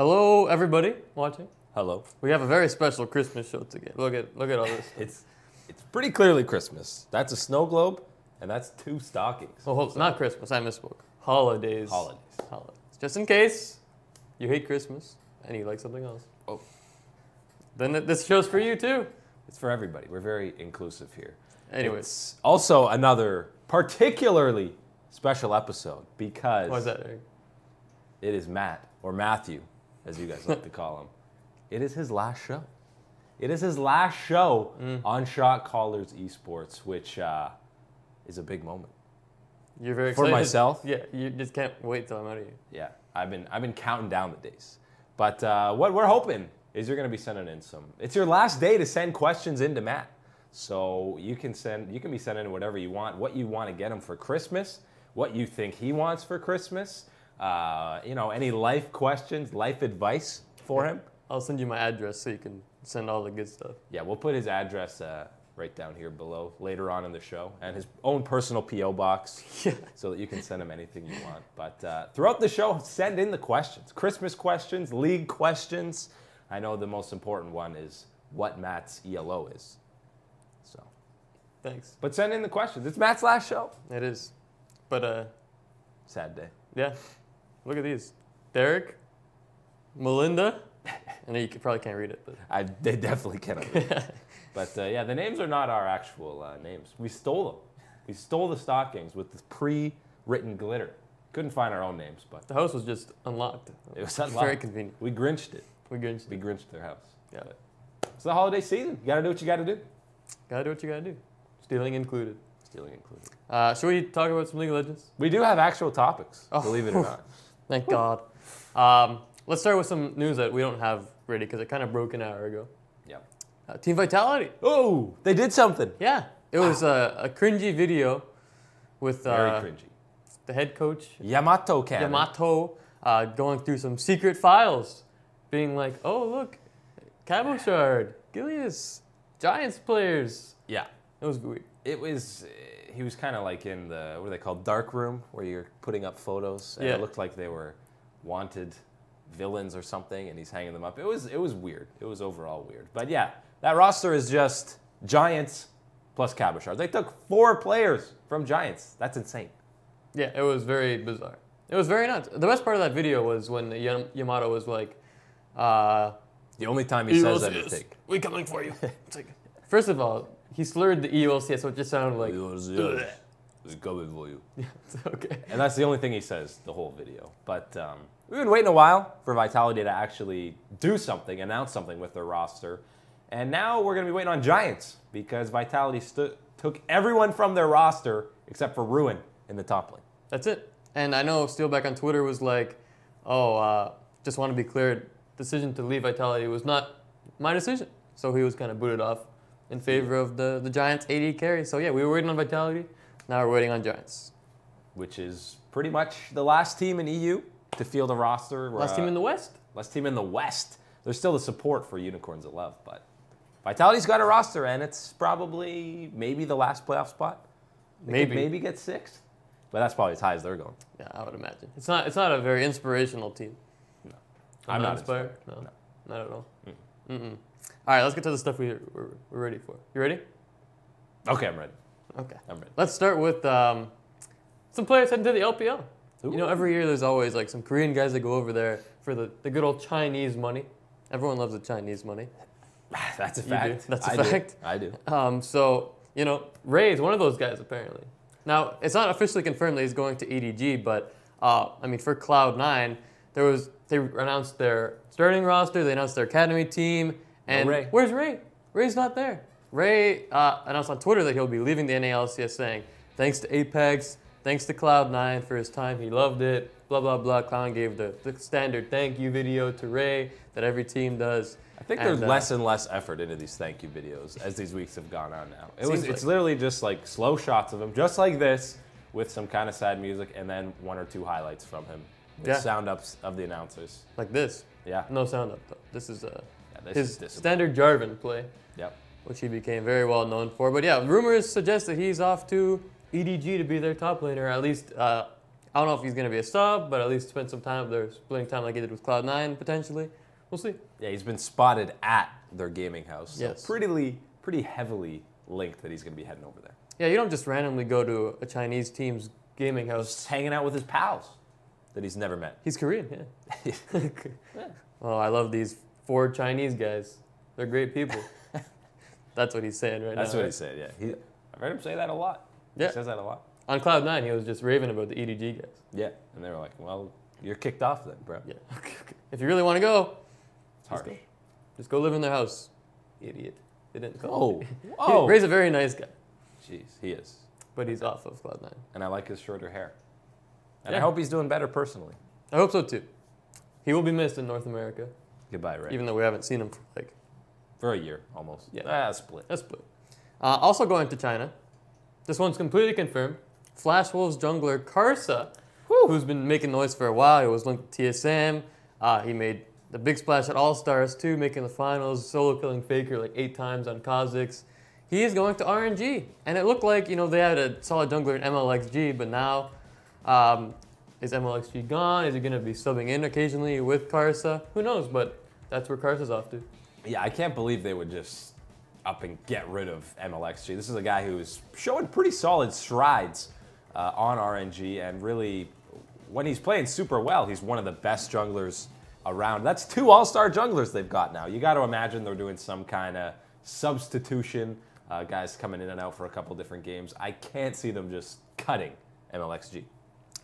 Hello, everybody watching. Hello. We have a very special Christmas show together. Look at all this. It's pretty clearly Christmas. That's a snow globe, and that's 2 stockings. Oh, not Christmas. I misspoke. Holidays. Holidays. Just in case you hate Christmas and you like something else. Oh. Then this show's for you too. It's for everybody. We're very inclusive here. Anyways. It's also another particularly special episode because Why is that, Eric? it is Matt, or Matthew, as you guys like to call him. It is his last show. It is his last show on Shot Callers Esports, which is a big moment. You're very excited. For myself? Yeah, you just can't wait till I'm out of here. Yeah, I've been counting down the days. But what we're hoping is you're going to be sending in some. It's your last day to send questions into Matt. So you can be sending in whatever you want, what you want to get him for Christmas, what you think he wants for Christmas, any life questions, life advice for him. I'll send you my address so you can send all the good stuff. Yeah, we'll put his address right down here below later on in the show, and his own personal P.O. box so that you can send him anything you want. But throughout the show, send in the questions. Christmas questions, league questions. I know the most important one is what Matt's ELO is. So, thanks. but send in the questions. It's Matt's last show. It is. But, sad day. yeah. Look at these. Derek, Melinda. I know you probably can't read it, but They definitely cannot read it. But yeah, the names are not our actual names. We stole them. We stole the stockings with this pre-written glitter. Couldn't find our own names, but the house was just unlocked. it was unlocked. Very convenient. We grinched it. We grinched We grinched their house. Yeah. But it's the holiday season. You gotta do what you gotta do. Gotta do what you gotta do. Stealing included. Stealing included. Should we talk about some League of Legends? We do have actual topics, believe it or not. Thank God. Let's start with some news that we don't have ready because it kind of broke an hour ago. Yeah. Team Vitality. Oh, they did something. Yeah. It was a cringy video with Very cringy. the head coach, Yamato Cannon. Yamato, going through some secret files, being like, oh, look, Cabochard, Gilius, Giants players. Yeah. It was weird. It was, he was kind of like in the, what are they called, dark room, where you're putting up photos. And Yeah. it looked like they were wanted villains or something, and he's hanging them up. It was weird. It was overall weird. But yeah, that roster is just Giants plus Cabochard. They took 4 players from Giants. That's insane. Yeah, it was very bizarre. It was very nuts. The best part of that video was when Yamato was like, The only time he says that, I think. We coming for you. It's like, first of all, he slurred the EULCS, so it just sounded like, He's coming for you. yeah, it's okay. And that's the only thing he says the whole video. But we've been waiting a while for Vitality to actually do something, announce something with their roster. And now we're going to be waiting on Giants because Vitality took everyone from their roster except for Ruin in the top lane. That's it. And I know Steelback on Twitter was like, oh, just want to be clear, decision to leave Vitality was not my decision. So he was kind of booted off in favor of the Giants' AD carry. So yeah, we were waiting on Vitality. Now we're waiting on Giants. Which is pretty much the last team in EU to field a roster. Last team in the West. Last team in the West. There's still the support for Unicorns of Love, but Vitality's got a roster, and it's probably maybe the last playoff spot. They could maybe get 6th, but that's probably as high as they're going. Yeah, I would imagine. It's not a very inspirational team. No, I'm not inspired. No, not at all. Mm-mm. All right, let's get to the stuff we're ready for. You ready? Okay, I'm ready. Okay. I'm ready. Let's start with some players heading to the LPL. Ooh. You know, every year there's always like some Korean guys that go over there for the good old Chinese money. Everyone loves the Chinese money. That's a You fact. do. That's a fact. I do. So, you know, Ray is one of those guys apparently. Now, it's not officially confirmed that he's going to EDG, but I mean, for Cloud9, they announced their starting roster, they announced their academy team, and Ray. Where's Ray? Ray's not there. Ray announced on Twitter that he'll be leaving the NALCS, saying, thanks to Apex, thanks to Cloud9 for his time, he loved it, blah, blah, blah. Cloud gave the standard thank you video to Ray that every team does. I think there's less and less effort into these thank you videos as these weeks have gone on now. It's literally just like slow shots of him, just like this, with some kind of sad music, and then 1 or 2 highlights from him. With sound ups of the announcers. Like this. Yeah. No sound up though. This is his standard Jarvan play. Yep. Which he became very well known for. But yeah, rumors suggest that he's off to EDG to be their top laner, or at least I don't know if he's going to be a sub, but at least spend some time there, splitting time like he did with Cloud9 potentially. We'll see. Yeah, he's been spotted at their gaming house. So Yes. pretty heavily linked that he's going to be heading over there. Yeah, you don't just randomly go to a Chinese team's gaming house. Just hanging out with his pals that he's never met. He's Korean, yeah. Oh, I love these 4 Chinese guys. They're great people. That's what he's saying right now. That's what he said, yeah. I've heard him say that a lot. Yeah. He says that a lot. On Cloud9, he was just raving about the EDG guys. Yeah, and they were like, well, you're kicked off then, bro. Yeah. If you really want to go, It's harsh. just go live in their house. Idiot. They didn't call me. Whoa. Ray's a very nice guy, Jeez, he is. but he's off of Cloud9. And I like his shorter hair. And Yeah. I hope he's doing better personally. I hope so too. He will be missed in North America, Goodbye, Ray. even though we haven't seen him for For a year, almost. Yeah. Split. a split. Also going to China. This one's completely confirmed. Flash Wolves jungler Karsa, who's been making noise for a while. He was linked to TSM. He made the big splash at All-Stars too, making the finals, solo killing Faker like 8 times on Kha'Zix. He is going to RNG. And it looked like, they had a solid jungler in MLXG, but now is MLXG gone? Is he going to be subbing in occasionally with Karsa? Who knows, but that's where Karsa's off to. Yeah, I can't believe they would just up and get rid of MLXG. This is a guy who's showing pretty solid strides on RNG, and really, when he's playing super well, he's one of the best junglers around. That's 2 all-star junglers they've got now. You got to imagine they're doing some kind of substitution, guys coming in and out for a couple different games. I can't see them just cutting MLXG.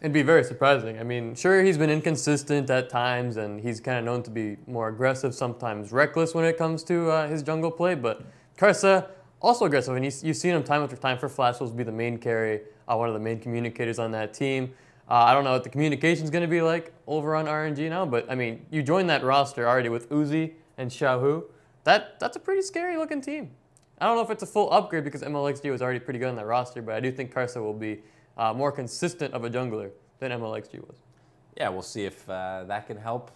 It'd be very surprising. I mean, sure, he's been inconsistent at times, and he's kind of known to be more aggressive, sometimes reckless when it comes to his jungle play, but Karsa, also aggressive, and you've seen him time after time for Flash Wolves be the main carry, one of the main communicators on that team. I don't know what the communication's going to be like over on RNG now, but I mean, you join that roster already with Uzi and Xiaohu. That's a pretty scary looking team. I don't know if it's a full upgrade because MLXG was already pretty good on that roster, but I do think Karsa will be more consistent of a jungler than MLXG was. Yeah, we'll see if that can help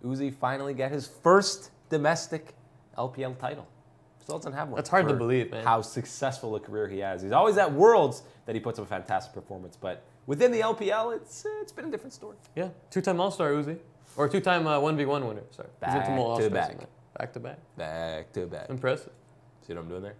Uzi finally get his first domestic LPL title. Still doesn't have one. That's hard to believe, man. How successful a career he has. He's always at Worlds that he puts up a fantastic performance, but within the LPL, it's been a different story. Yeah, 2-time All-Star Uzi. Or 2-time 1v1 winner, sorry. He's Back into more to All-Stars back. than that. Back to back. Back to back. Impressive. See what I'm doing there?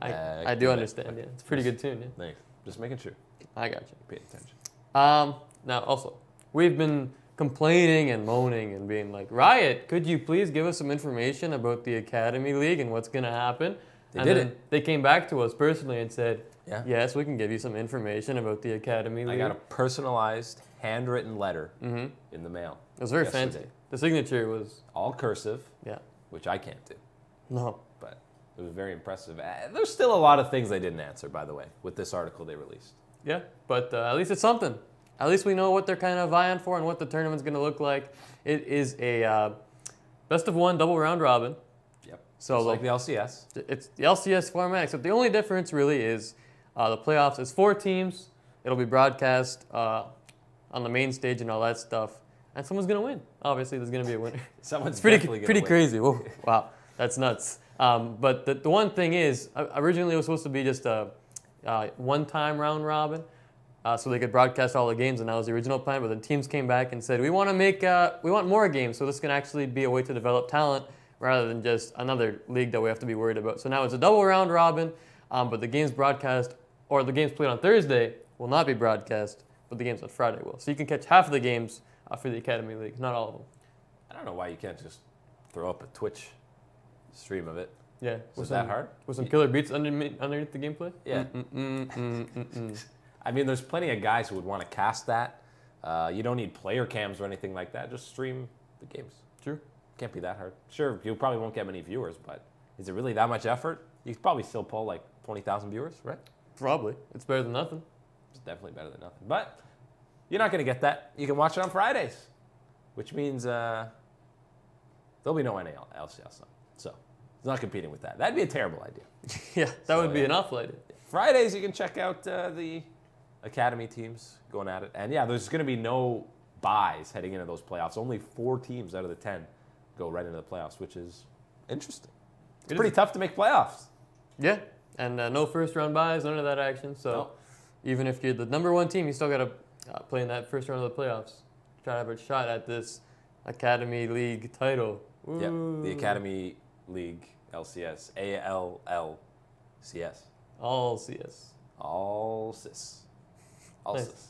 I do understand, yeah. It's a pretty good tune, yeah. Thanks. Just making sure. I got you. Pay attention. Now, also, we've been complaining and moaning and being like, Riot, could you please give us some information about the Academy League and what's going to happen? They came back to us personally and said, yes, we can give you some information about the Academy League. I got a personalized, handwritten letter in the mail. It was very fancy. The signature was... all cursive, yeah, which I can't do. No. But it was very impressive. There's still a lot of things they didn't answer, by the way, with this article they released. Yeah, but at least it's something. At least we know what they're kind of vying for and what the tournament's going to look like. It is a best of 1 double round robin. Yep. So just like the LCS. It's the LCS format, except the only difference really is the playoffs is 4 teams. It'll be broadcast on the main stage and all that stuff. And someone's going to win. Obviously, there's going to be a winner. Someone's it's definitely pretty gonna crazy. Whoa, wow, that's nuts. But the one thing is, originally it was supposed to be just a one-time round robin, so they could broadcast all the games, and that was the original plan. But then teams came back and said, we want more games, so this can actually be a way to develop talent rather than just another league that we have to be worried about. So now it's a double round robin, but the games broadcast, or the games played on Thursday will not be broadcast, but the games on Friday will. So you can catch half of the games for the Academy League, not all of them. I don't know why you can't just throw up a Twitch stream of it. Yeah. Was that hard? With some killer beats underneath the gameplay? Yeah. I mean, there's plenty of guys who would want to cast that. You don't need player cams or anything like that. Just stream the games. True. Can't be that hard. Sure, you probably won't get many viewers, but is it really that much effort? You could probably still pull like 20,000 viewers, right? Probably. It's better than nothing. It's definitely better than nothing. But you're not going to get that. You can watch it on Fridays, which means there'll be no NA LCS. So it's not competing with that. That'd be a terrible idea. Yeah, that would be an awful idea. Fridays, you can check out the Academy teams going at it. And yeah, there's going to be no buys heading into those playoffs. Only 4 teams out of the 10 go right into the playoffs, which is interesting. It's pretty tough to make playoffs. Yeah, and no first round buys, none of that action. So even if you're the number 1 team, you still got to playing that first round of the playoffs. Try to have a shot at this Academy League title. Yep, the Academy League LCS, ALLCS. All CS. All cis. All Nice. cis.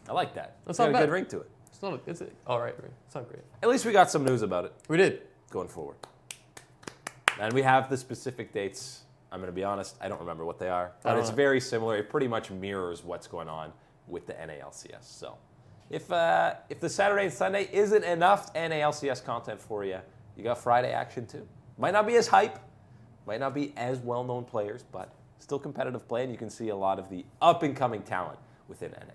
I like that. That's It's got not a bad. good ring to it. It's not. It's all right. It's not great. At least we got some news about it We did. going forward. And we have the specific dates. I'm going to be honest, I don't remember what they are. But it's very similar. It pretty much mirrors what's going on with the NALCS. So if the Saturday and Sunday isn't enough NALCS content for you, you got Friday action too. Might not be as hype, might not be as well-known players, but still competitive play, and you can see a lot of the up-and-coming talent within NA.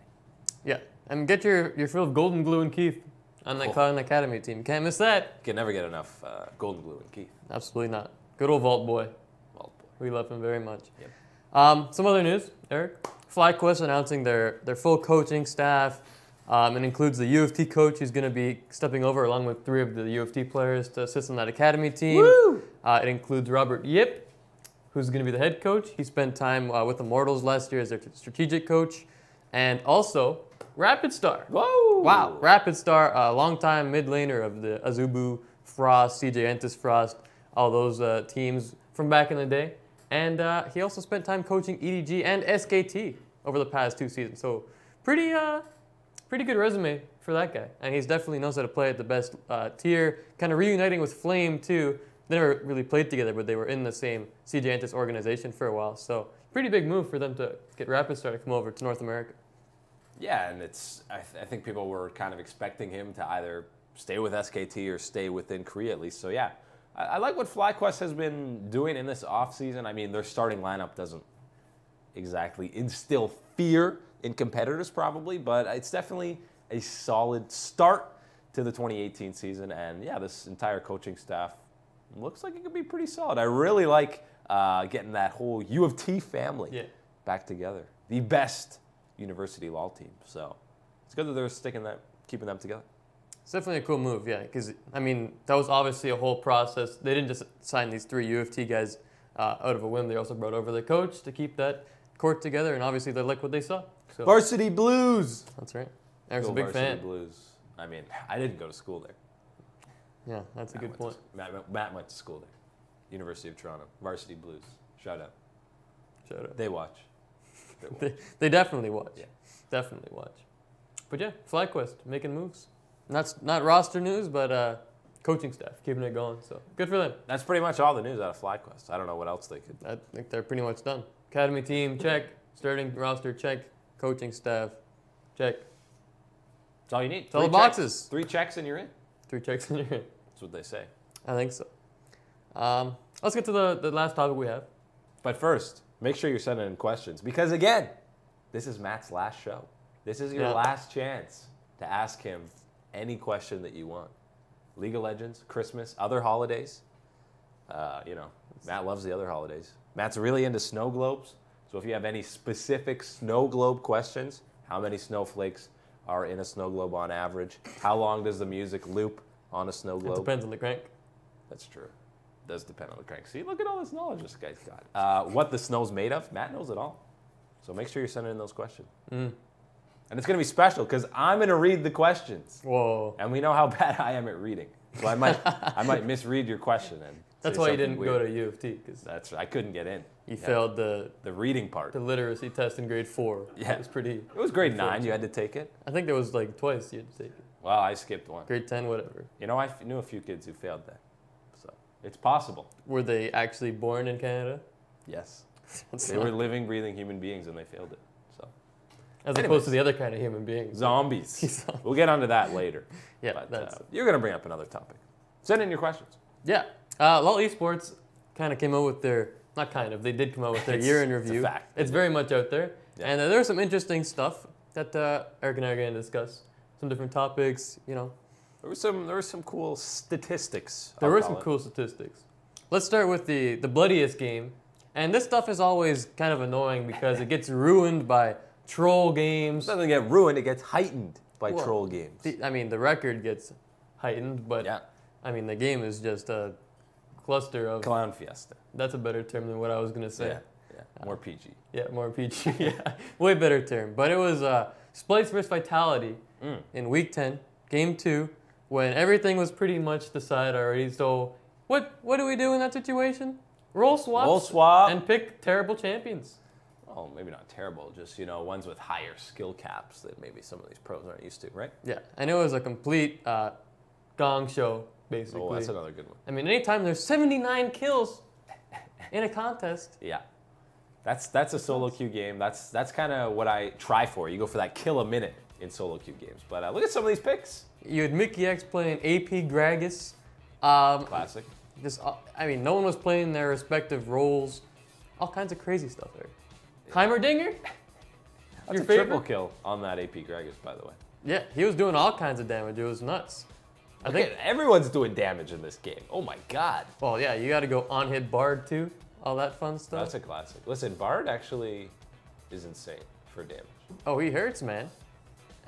Yeah, and get your fill of Golden Glue and Keith on that Cloud9 Academy team. Can't miss that. You can never get enough Golden Glue and Keith. Absolutely not. Good old Vault Boy. Well, boy. We love him very much. Yep. Some other news, Eric. FlyQuest announcing their full coaching staff. It includes the U of T coach who's going to be stepping over along with 3 of the U of T players to assist on that academy team. Woo! It includes Robert Yip, who's going to be the head coach. He spent time with Immortals last year as their strategic coach. And also Rapid Star. Whoa! Wow, Rapid Star, a longtime mid laner of the Azubu, Frost, CJ Entis Frost, all those teams from back in the day. And he also spent time coaching EDG and SKT over the past 2 seasons. So pretty good resume for that guy. And he's definitely knows how to play at the best tier. Kind of reuniting with Flame too. They never really played together, but they were in the same CJ Entis organization for a while. So pretty big move for them to get Rapid Star to come over to North America. Yeah, and I think people were kind of expecting him to either stay with SKT or stay within Korea at least. So yeah, I like what FlyQuest has been doing in this offseason. I mean, their starting lineup doesn't exactly instill fear in competitors probably, but it's definitely a solid start to the 2018 season. And yeah, this entire coaching staff looks like it could be pretty solid. I really like getting that whole U of T family back together. The best university LoL team. So it's good that they're keeping them together. It's definitely a cool move, yeah, because, I mean, that was obviously a whole process. They didn't just sign these 3 U of T guys out of a whim. They also brought over the coach to keep that court together, and obviously they liked what they saw. So, Varsity Blues! that's right. Eric's a big fan. Blues. I mean, I didn't go to school there. Yeah, that's a good point. Matt went to school there. University of Toronto. Varsity Blues. Shout out. Shout out. They watch. They definitely watch. Yeah. Definitely watch. But yeah, FlyQuest making moves. Not roster news, but coaching staff keeping it going. So good for them. That's pretty much all the news out of FlyQuest. I don't know what else they could. I think they're pretty much done. Academy team, check. Starting roster, check. Coaching staff, check. That's all you need. It's all the boxes. 3 checks and you're in. 3 checks in your hand. That's what they say. I think so. Let's get to the last topic we have. But first, make sure you're sending in questions because, again, this is Matt's last show. This is your last chance to ask him any question that you want. League of Legends, Christmas, other holidays. Matt loves the other holidays. Matt's really into snow globes. So if you have any specific snow globe questions, how many snowflakes are in a snow globe on average? How long does the music loop on a snow globe? It depends on the crank. That's true. It does depend on the crank. See, look at all this knowledge this guy's got. What the snow's made of, Matt knows it all. So make sure you're sending in those questions. And it's going to be special because I'm going to read the questions. Whoa. And we know how bad I am at reading. So I might misread your question. And that's why you didn't go to U of T. That's I couldn't get in. You failed the reading part. The literacy test in grade 4. Yeah. It was pretty. It was grade 9. You had to take it. I think there was like twice you had to take it. Well, I skipped one. Grade 10, whatever. You know, I knew a few kids who failed that. So it's possible. Were they actually born in Canada? Yes. They were living, breathing human beings and they failed it. So, as opposed to the other kind of human beings. Zombies. We'll get onto that later. Yeah, but, you're going to bring up another topic. Send in your questions. Yeah. LoL Esports kind of came out with their, not kind of, they did come out with their year in review. It's a fact. It's very much out there. Yeah. And there's some interesting stuff that Eric and I are going to discuss. Some different topics, you know. There were some cool statistics. There were some cool statistics. Let's start with the bloodiest game. And this stuff is always kind of annoying because it gets ruined by troll games. It doesn't get ruined, it gets heightened by troll games. The record gets heightened, but I mean, the game is just a cluster of... Clown fiesta. That's a better term than what I was going to say. Yeah. More PG. Yeah, more PG. Yeah, way better term. But it was Splice versus Vitality in Week 10, Game 2, when everything was pretty much decided already. So what do we do in that situation? Roll swaps. Roll swap. And pick terrible champions. Oh, maybe not terrible, just, ones with higher skill caps that maybe some of these pros aren't used to, right? Yeah, and it was a complete gong show, basically. Oh, that's another good one. I mean, anytime there's 79 kills in a contest. Yeah. That's a solo queue game. That's kind of what I try for. You go for that kill a minute in solo queue games. But look at some of these picks. You had Mickey X playing AP Gragas. Classic. I mean, no one was playing their respective roles. All kinds of crazy stuff there. Heimerdinger? That's a triple kill on that AP Gragas, by the way. Yeah, he was doing all kinds of damage. It was nuts. I think everyone's doing damage in this game. Oh my god. Well, yeah, you got to go on hit Bard too. All that fun stuff. That's a classic. Listen, Bard actually is insane for damage. Oh, he hurts, man.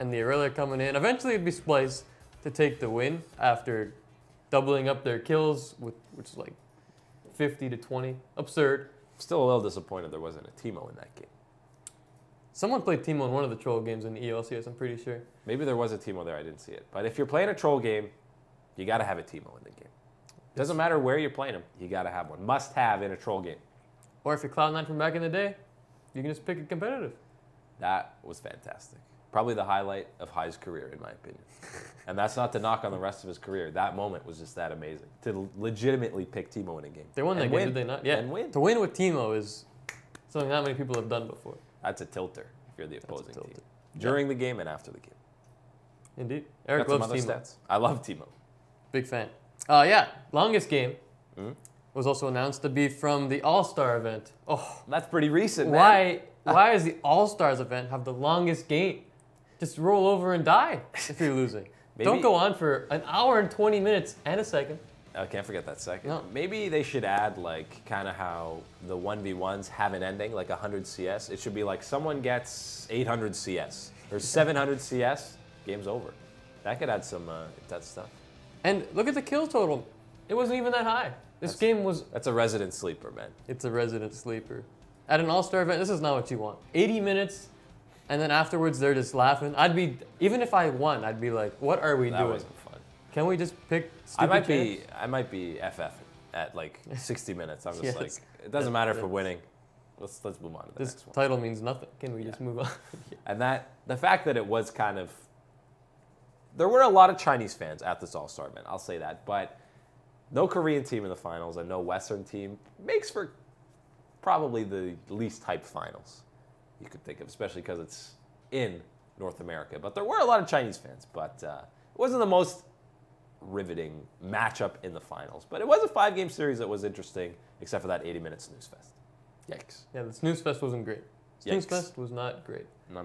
And the Aurelia coming in. Eventually, it'd be Splice to take the win after doubling up their kills, which is like 50 to 20. Absurd. Still a little disappointed there wasn't a Teemo in that game. Someone played Teemo in one of the troll games in the ELCS, I'm pretty sure. Maybe there was a Teemo there, I didn't see it. But if you're playing a troll game, you got to have a Teemo in the game. Doesn't matter where you're playing them, you got to have one. Must have in a troll game. Or if you're Cloud9 from back in the day, you can just pick a competitive. That was fantastic. Probably the highlight of Hai's career, in my opinion. And that's not to knock on the rest of his career. That moment was just that amazing. To legitimately pick Teemo in a game. They won that game, did they not? Yeah. And win. To win with Teemo is something not many people have done before. That's a tilter if you're the opposing team. During the game and after the game. Indeed. Eric loves Teemo. Stats. I love Teemo. Big fan. Yeah, longest game was also announced to be from the All-Star event. Oh, that's pretty recent, man. Why does the All-Stars event have the longest game? Just roll over and die if you're losing. Don't go on for an hour and 20 minutes and a second. I can't forget that second. No. Maybe they should add, like, kind of how the 1v1s have an ending, like 100 CS. It should be like someone gets 800 CS or 700 CS, game's over. That could add some that stuff. And look at the kill total. It wasn't even that high. This game was... That's a resident sleeper, man. It's a resident sleeper. At an All-Star event, this is not what you want. 80 minutes, and then afterwards they're just laughing. Even if I won, I'd be like, what are we doing? That wasn't fun. Can we just pick I might be FF at like 60 minutes. I'm just like, it doesn't matter if we're winning. Let's move on to the next one. This title means nothing. Can we just move on? And the fact that it was kind of... There were a lot of Chinese fans at this All-Star event, I'll say that, but no Korean team in the finals and no Western team makes for probably the least hyped finals you could think of, especially because it's in North America. But there were a lot of Chinese fans, but it wasn't the most riveting matchup in the finals. But it was a 5-game series that was interesting, except for that 80-minute snooze fest. Yikes. Yeah, the snooze fest wasn't great. Snooze fest was not great. No.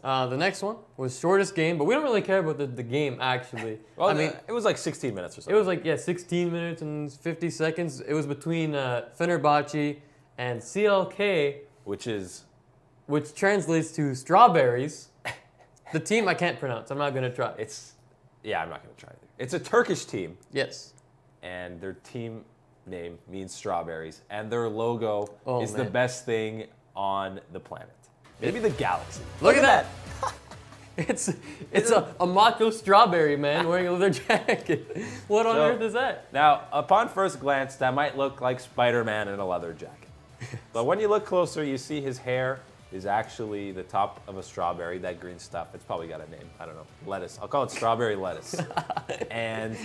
The next one was shortest game, but we don't really care about the game, actually. Well, I mean, it was like 16 minutes or something. It was like, 16 minutes and 50 seconds. It was between Fenerbahce and CLK. Which translates to strawberries. The team I can't pronounce. I'm not going to try. I'm not going to try either. It's a Turkish team. Yes. And their team name means strawberries. And their logo is the best thing on the planet. Maybe the galaxy. Look at that. It's a Mako strawberry man wearing a leather jacket. What on earth is that? Now, upon first glance, that might look like Spider-Man in a leather jacket. But when you look closer, you see his hair is actually the top of a strawberry, that green stuff. It's probably got a name. I don't know. Lettuce. I'll call it strawberry lettuce. And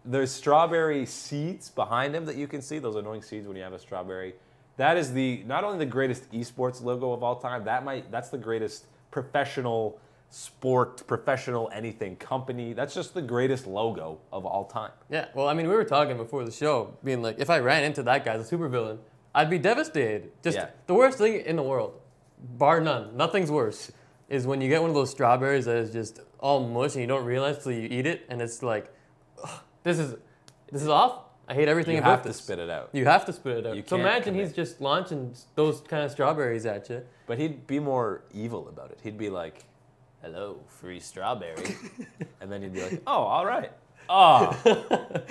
there's strawberry seeds behind him that you can see, those annoying seeds when you have a strawberry. That is not only the greatest esports logo of all time, that's the greatest professional sport, professional anything company. That's just the greatest logo of all time. Yeah, well, I mean, we were talking before the show, being like, if I ran into that guy, the supervillain, I'd be devastated. Just the worst thing in the world, bar none, nothing's worse, is when you get one of those strawberries that is just all mush and you don't realize till you eat it, and it's like, this is awful. I hate everything about this. You have to spit it out. You have to spit it out. So imagine he's just launching those kind of strawberries at you. But he'd be more evil about it. He'd be like, hello, free strawberry. And then you'd be like, oh, all right. Oh,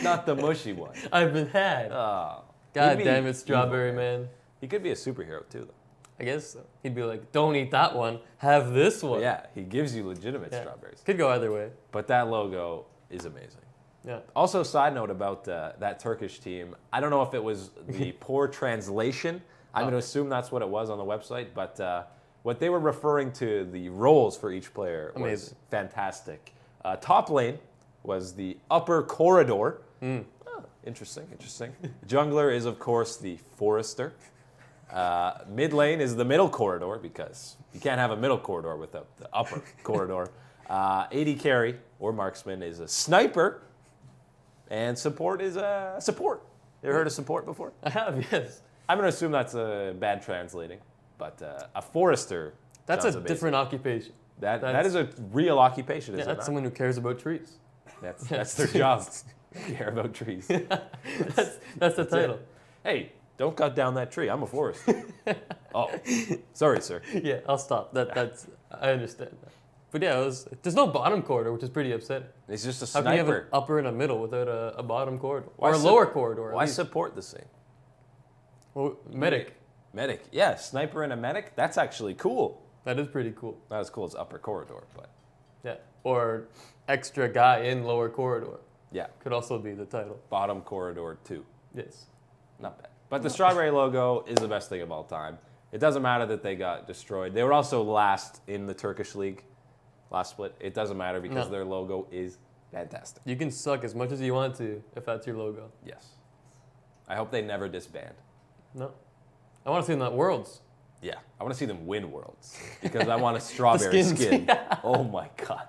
not the mushy one. I've been had. Oh. God damn it, strawberry man. He could be a superhero too, though. I guess he'd be like, don't eat that one, have this one. Yeah, he gives you legitimate Yeah. strawberries. Could go either way. But that logo is amazing. Yeah. Also, side note about that Turkish team. I don't know if it was the poor translation. I'm going to assume that's what it was on the website. But what they were referring to, the roles for each player, was Amazing. fantastic. Top lane was the upper corridor. Oh, interesting. Jungler is, of course, the forester. Mid lane is the middle corridor, because you can't have a middle corridor without the upper corridor. AD carry or marksman is a sniper. And support is a support. You ever heard of support before? I have, yes. I'm going to assume that's bad translating, but a forester. That's a sounds amazing. different occupation. That is a real occupation, Yeah, is it that's not? someone who cares about trees. That's their job. Care about trees. That's the title. Hey, don't cut down that tree. I'm a forester. Oh, sorry, sir. Yeah, I'll stop. That's I understand that. But yeah, there's no bottom corridor, which is pretty upsetting. It's just a How can you have an sniper. upper and a middle without a bottom corridor? Why Or a sup- lower corridor? at Why least. support the same? Well, medic. Medic. Yeah, sniper and a medic. That's actually cool. That is pretty cool. Not as cool as upper corridor, but Yeah. Or extra guy in lower corridor. yeah, Could also be the title. bottom corridor too. Yes. Not bad. But the strawberry logo is the best thing of all time. It doesn't matter that they got destroyed. They were also last in the Turkish league, last split. It doesn't matter because No. their logo is fantastic. You can suck as much as you want to if that's your logo. Yes. I hope they never disband. No. I want to see them at Worlds. Yeah. I want to see them win worlds because I want a strawberry skins. skin. Oh my God.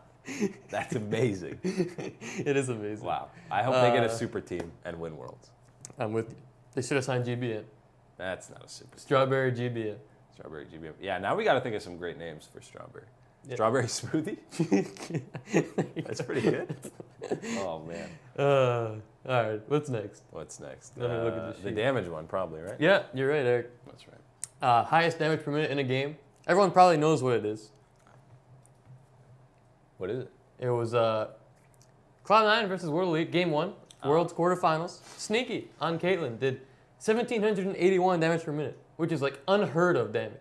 That's amazing. It is amazing. Wow. I hope they get a super team and win worlds. I'm with you. They should have signed GBN. That's not a super team. Strawberry GBN. Strawberry GBM. Yeah, now we got to think of some great names for strawberry. Yeah. Strawberry smoothie? That's pretty good. Oh, man. All right, what's next? What's next? Let me look at this The sheet. damage one, probably, right? Yeah, you're right, Eric. That's right. Highest damage per minute in a game. Everyone probably knows what it is. What is it? It was Cloud9 versus World Elite, Game 1, World's quarterfinals. Sneaky on Caitlyn did 1,781 damage per minute, which is like unheard of damage.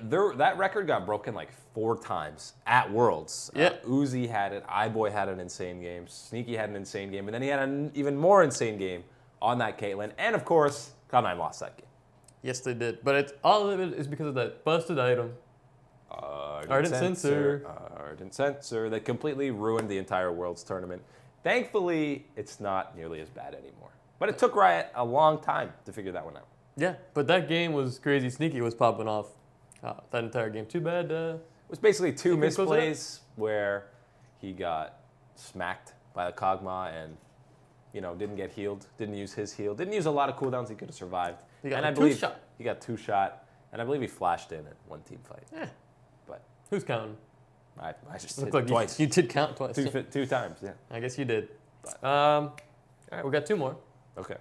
That record got broken like 4 times at Worlds. Yeah. Uzi had it. iBoy had an insane game. Sneaky had an insane game. And then he had an even more insane game on that Caitlyn. And, of course, Cloud9 lost that game. Yes, they did. But all of it is because of that busted item. Ardent Sensor. Ardent Sensor that completely ruined the entire Worlds tournament. Thankfully, it's not nearly as bad anymore. But it took Riot a long time to figure that one out. Yeah, but that game was crazy. Sneaky was popping off that entire game. Too bad. It was basically 2 You can close it up? misplays where he got smacked by the Kog'Maw and, didn't get healed, didn't use his heal, didn't use a lot of cooldowns. He could have survived. He got and a I believe two-shot. he got 2-shot, and I believe he flashed in at one team fight. Yeah. But Who's counting? I just Looked did like twice. you did count twice. Two times, yeah. I guess you did. But- All right, we got 2 more. Okay.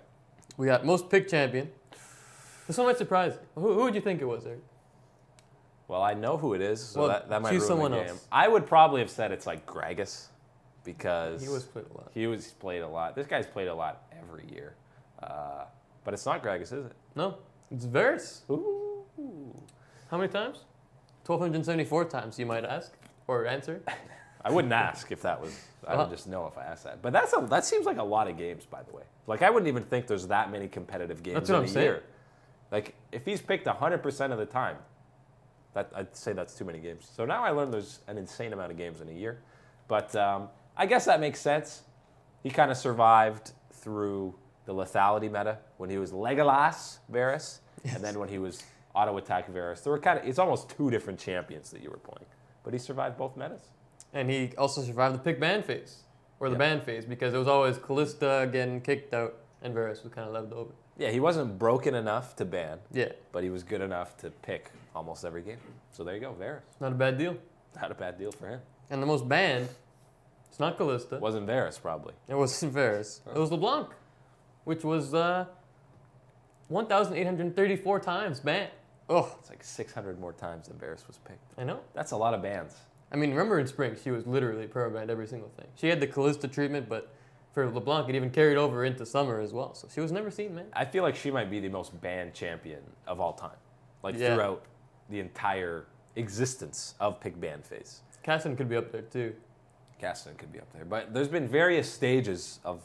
We got most picked champion. This one might surprise you. Who would you think it was, Eric? Well, I know who it is, so Well, that might choose ruin someone the game. else. I would probably have said it's like Gragas because He was played a lot. he was played a lot. This guy's played a lot every year. But it's not Gragas, is it? No, it's Varus. Ooh. How many times? 1,274 times, you might ask or answer. I wouldn't ask if that was. I would just know if I asked that. But that seems like a lot of games, by the way. Like I wouldn't even think there's that many competitive games That's what in I'm a saying. year. Like if he's picked 100% of the time, I'd say that's too many games. So now I learned there's an insane amount of games in a year. But I guess that makes sense. He kind of survived through the lethality meta when he was Legolas Varus, and then when he was auto attack Varus. There were it's almost 2 different champions that you were playing, but he survived both metas. And he also survived the pick ban phase, or the Yeah. ban phase, because it was always Callista getting kicked out, and Varus was kind of left over. Yeah, he wasn't broken enough to ban, Yeah, but he was good enough to pick almost every game. So there you go, Varus. not a bad deal. Not a bad deal for him. And the most banned, it's not Callista. Wasn't Varus, probably. It wasn't Varus. It was LeBlanc, which was 1,834 times banned. Oh, It's like 600 more times than Varus was picked. I know. That's a lot of bans. I mean, remember in spring, she was literally perma-banned every single thing. She had the Callista treatment, but for LeBlanc, it even carried over into summer as well. So she was never seen, man. I feel like she might be the most banned champion of all time. Like Yeah. throughout the entire existence of pick ban phase. Casson could be up there too. Gaston could be up there. But there's been various stages of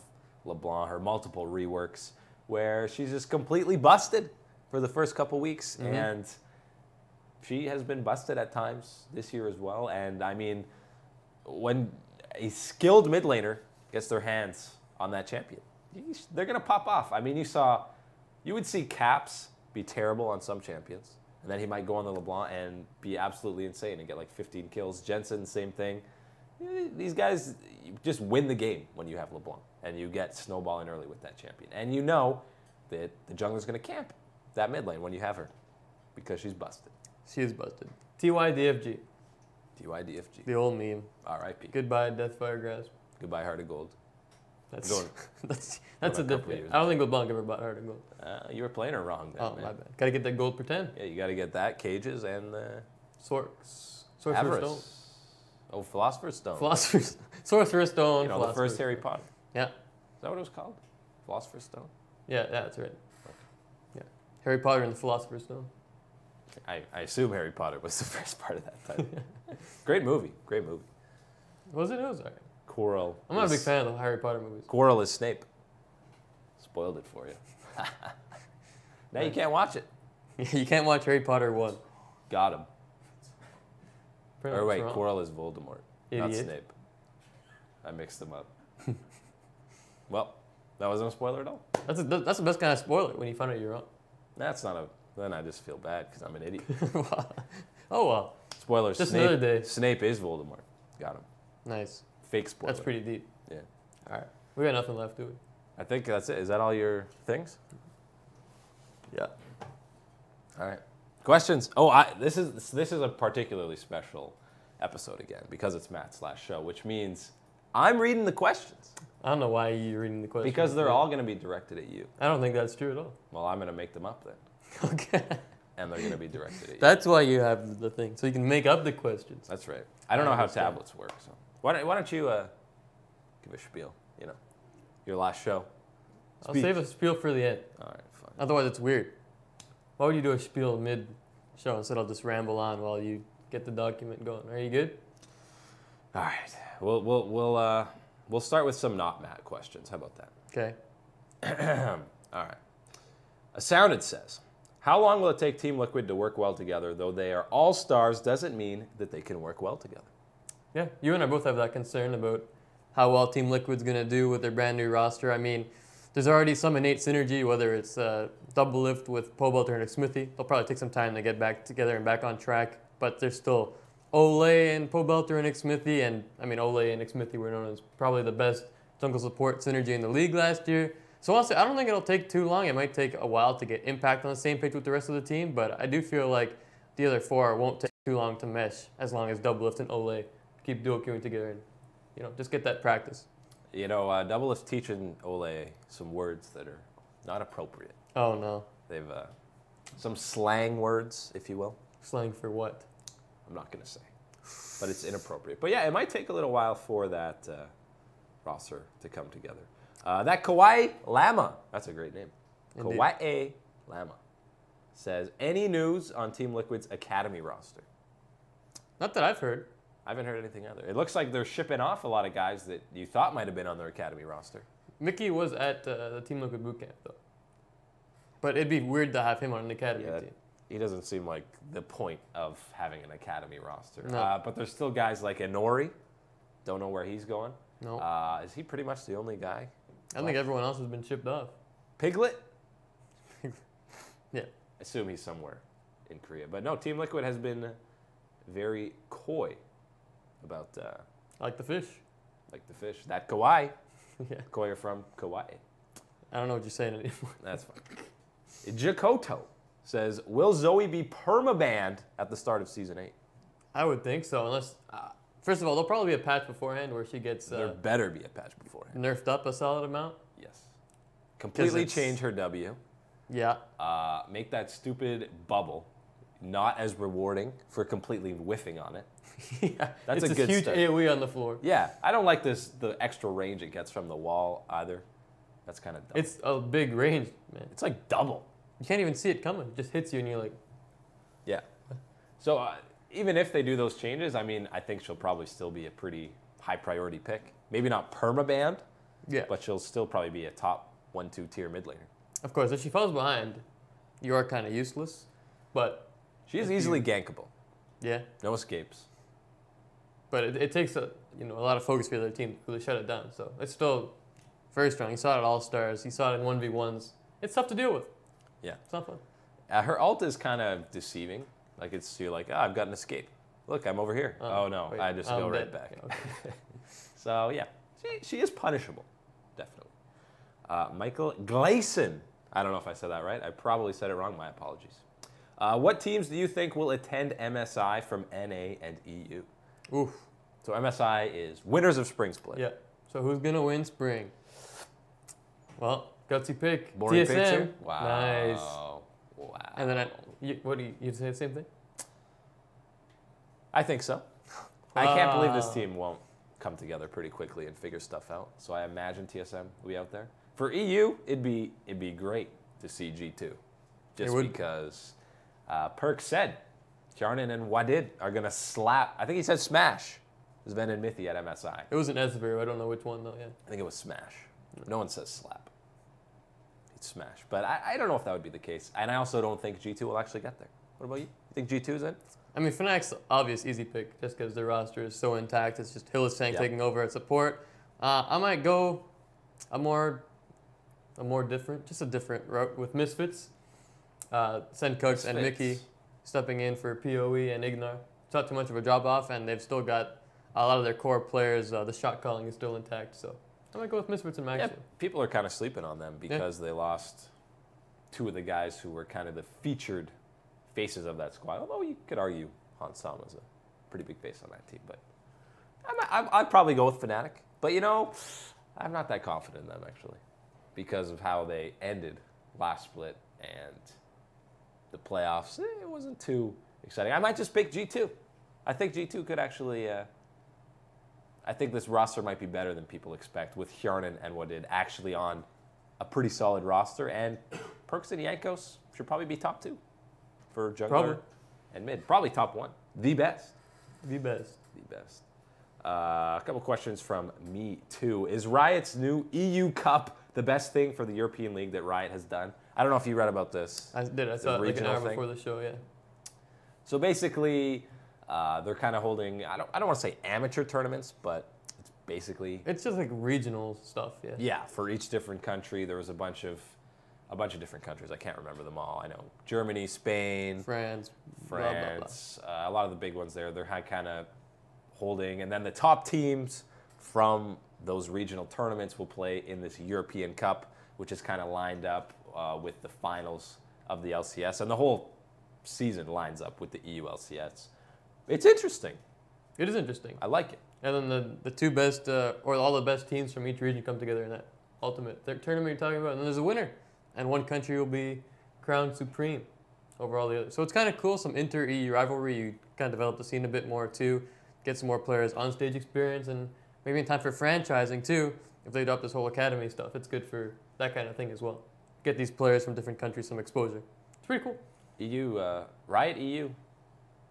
LeBlanc, her multiple reworks, where she's just completely busted for the first couple weeks. Mm-hmm. And she has been busted at times this year as well. And I mean, when a skilled mid laner gets their hands on that champion, they're going to pop off. I mean, you would see Caps be terrible on some champions. And then he might go on the LeBlanc and be absolutely insane and get like 15 kills. Jensen, same thing. These guys just win the game when you have LeBlanc and you get snowballing early with that champion. And you know that the jungler's going to camp that mid lane when you have her because she's busted. She is busted. TYDFG. TYDFG. The old meme. R.I.P. Goodbye, Deathfire Grasp. Goodbye, Heart of Gold. That's Going- that's a couple different. years I don't think LeBlanc ever bought Heart of Gold. You were playing her wrong there, Oh, man. my bad. Gotta get that gold per 10. Yeah, you got to get that, Cages, and Sorcerer's Avarice. Stone. Oh, Philosopher's Stone. Sorcerer's Stone. You know, the first Harry Potter. Yeah. Is that what it was called? Philosopher's Stone? Yeah, that's right. Yeah. Harry Potter and the Philosopher's Stone. I assume Harry Potter was the first part of that title. Great movie. Great movie. Was it? It was alright. Quirrell. I'm not a big fan of the Harry Potter movies. Quirrell is Snape. Spoiled it for you. Now you can't watch it. You can't watch Harry Potter 1. Got him. Apparently Or wait, it's wrong. Quirrell is Voldemort, not Idiot. Snape. I mixed them up. Well, that wasn't a spoiler at all. That's the best kind of spoiler when you find out you're wrong. That's not a. Then I just feel bad because I'm an idiot. Oh well. Spoiler. Just Snape, another day. Snape is Voldemort. Got him. Nice. Fake spoiler. That's pretty deep. Yeah. All right. We got nothing left, do we? I think that's it. Is that all your things? Yeah. All right. Questions? Oh, this is a particularly special episode again because it's Matt's last show, which means I'm reading the questions I don't know why you're reading the questions. because they're all going to be directed at you. I don't think that's true at all. Well, I'm going to make them up then, Okay. and they're going to be directed at you. That's why you have the thing, so you can make up the questions. That's right. I don't know how understand. tablets work, so why don't you give a spiel? You know, your last show. I'll Speech. save a spiel for the end. All right, fine. Otherwise, it's weird. Why would you do a spiel mid-show instead? I'll just ramble on while you get the document going. Are you good? All right. We'll start with some not Matt questions. How about that? Okay. All right. A Sounded says, how long will it take Team Liquid to work well together? Though they are all stars, doesn't mean that they can work well together. Yeah, you and I both have that concern about how well Team Liquid's going to do with their brand new roster. I mean, there's already some innate synergy, whether it's double lift with Pobelter and Smithy. They'll probably take some time to get back together and back on track, but there's still Ole and Pobelter and Smithy, and I mean, Ole and Smithy were known as probably the best jungle support synergy in the league last year. So honestly, I don't think it'll take too long. It might take a while to get Impact on the same page with the rest of the team, but I do feel like the other four won't take too long to mesh as long as double lift and Ole keep duo queuing together and, you know, just get that practice. You know, Double is teaching Ole some words that are not appropriate. Oh no. They've some slang words, if you will. Slang for what? I'm not going to say, but it's inappropriate. But yeah, it might take a little while for that roster to come together. That Kawaii Lama, that's a great name. Indeed. Kawaii Lama says, any news on Team Liquid's Academy roster? Not that I've heard. I haven't heard anything either. It looks like they're shipping off a lot of guys that you thought might have been on their Academy roster. Mickey was at the Team Liquid bootcamp though. But it'd be weird to have him on an academy Yeah, team. he doesn't seem like the point of having an Academy roster. No. But there's still guys like Inori. Don't know where he's going. No. Is he pretty much the only guy? I think everyone else has been shipped off. Piglet? Yeah. I assume he's somewhere in Korea. But no, Team Liquid has been very coy about Like the fish. like the fish. That Kawaii. Yeah. Koi are from Kauai. I don't know what you're saying anymore. That's fine. Jakoto says, will Zoe be permabanned at the start of Season 8? I would think so, unless... first of all, there'll probably be a patch beforehand where she gets There better be a patch beforehand. nerfed up a solid amount. Yes. Completely it's- change her W. Yeah. Make that stupid bubble not as rewarding for completely whiffing on it. Yeah. That's it's a good huge start. AoE on the floor. Yeah, I don't like the extra range it gets from the wall either. That's kind of dumb. It's a big range, man. It's like double. You can't even see it coming. It just hits you and you're like... Yeah. So even if they do those changes, I mean, I think she'll probably still be a pretty high priority pick. Maybe not perma-banned, but she'll still probably be a top 1-2 tier mid laner. Of course, if she falls behind, you are kind of useless, but... She's easily gankable. Yeah. No escapes. But it takes a lot of focus for their team to really shut it down. So it's still very strong. You saw it at All-Stars. You saw it in 1v1s. It's tough to deal with. Yeah. It's not fun. Her ult is kind of deceiving. Like, you're like, I've got an escape. Look, I'm over here. Oh, no, wait, I just go right back. Yeah, okay. So, yeah, she is punishable, definitely. Michael Gleason. I don't know if I said that right. I probably said it wrong. My apologies. What teams do you think will attend MSI from NA and EU? Oof. So MSI is winners of Spring Split. Yeah. So who's going to win Spring? Well, gutsy pick. Boring TSM. picture? Wow. Nice. Wow. And then, what do you say the same thing? I think so. I can't believe this team won't come together pretty quickly and figure stuff out. So I imagine TSM will be out there. For EU, it'd be great to see G2. Just because Perk said Kjarnan and Wadid are going to slap. I think he said smash Sven and Mithy at MSI. It was an Esver. I don't know which one, though. Yeah. I think it was smash. No one says slap. It's smash. But I don't know if that would be the case. And I also don't think G2 will actually get there. What about you? You think G2 is in? I mean, Fnac's obvious easy pick just because their roster is so intact. It's just Hylissang taking over at support. I might go a more different route with Misfits. Send Cooks and Mickey stepping in for PoE and Ignar. It's not too much of a drop off, and they've still got a lot of their core players. The shot calling is still intact, so I might go with Misfits and Maxi. Yeah, people are kind of sleeping on them because they lost two of the guys who were kind of the featured faces of that squad. Although you could argue Hans Sam was a pretty big face on that team, but I'd probably go with Fnatic. But I'm not that confident in them actually, because of how they ended last split and the playoffs. It wasn't too exciting. I might just pick G2. I think G2 could actually. I think this roster might be better than people expect, with Kjarnan and Wadid actually on a pretty solid roster, and Perks and Jankos should probably be top 2 for jungler and mid. Probably top 1. The best. The best. The best. A couple questions from me, too. Is Riot's new EU Cup the best thing for the European League that Riot has done? I don't know if you read about this. I did. I saw it like an hour before the show, yeah. So basically, they're kind of holding, I don't want to say amateur tournaments, but it's basically... It's just like regional stuff, yeah. Yeah, for each different country. There was a bunch of different countries. I can't remember them all. I know Germany, Spain, France, blah, blah, blah. A lot of the big ones there. They're kind of holding, and then the top teams from those regional tournaments will play in this European Cup, which is kind of lined up with the finals of the LCS, and the whole season lines up with the EU LCS. It's interesting. It is interesting. I like it. And then the two best, or all the best teams from each region come together in that ultimate tournament you're talking about, and then there's a winner, and one country will be crowned supreme over all the others. So it's kind of cool, some inter-EU rivalry. You kind of develop the scene a bit more too, get some more players on stage experience, and maybe in time for franchising too. If they adopt this whole academy stuff, it's good for that kind of thing as well. Get these players from different countries some exposure. It's pretty cool. EU, Riot EU,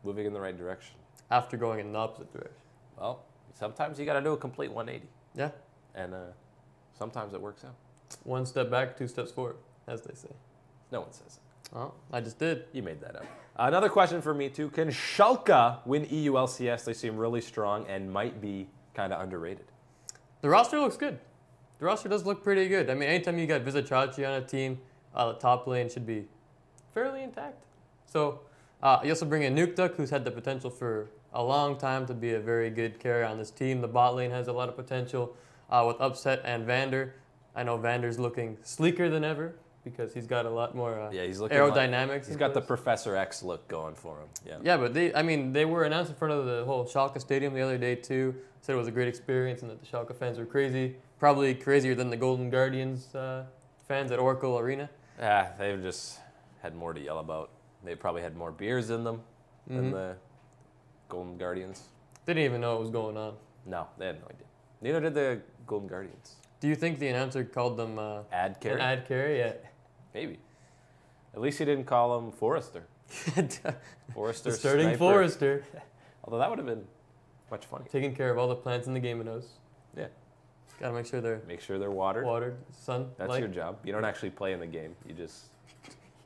moving in the right direction. After going in the opposite direction. Well, sometimes you got to do a complete 180. Yeah. And sometimes it works out. One step back, 2 steps forward, as they say. No one says it. Oh, I just did. You made that up. Another question for me, too. Can Schalke win EU LCS? They seem really strong and might be kind of underrated. The roster looks good. The roster does look pretty good. I mean, anytime you got Vizicachi on a team, the top lane should be fairly intact. So you also bring in Nuktuk, who's had the potential for a long time to be a very good carry on this team. The bot lane has a lot of potential with Upset and Vander. I know Vander's looking sleeker than ever because he's got a lot more he's looking aerodynamics. Like, he's got the Professor X look going for him. Yeah. Yeah, but they were announced in front of the whole Schalke stadium the other day too. Said it was a great experience and that the Schalke fans were crazy. Probably crazier than the Golden Guardians fans at Oracle Arena. Yeah, they've just had more to yell about. They probably had more beers in them than the Golden Guardians. They didn't even know what was going on. No, they had no idea. Neither did the Golden Guardians. Do you think the announcer called them ad carry? An ad carry, yeah. Maybe. At least he didn't call them Forrester. Forester, Starting sniper. Forester. Although that would have been much funnier. Taking care of all the plants in the game knows. Yeah. Gotta make sure they're watered. sun. That's light. your job. You don't actually play in the game. You just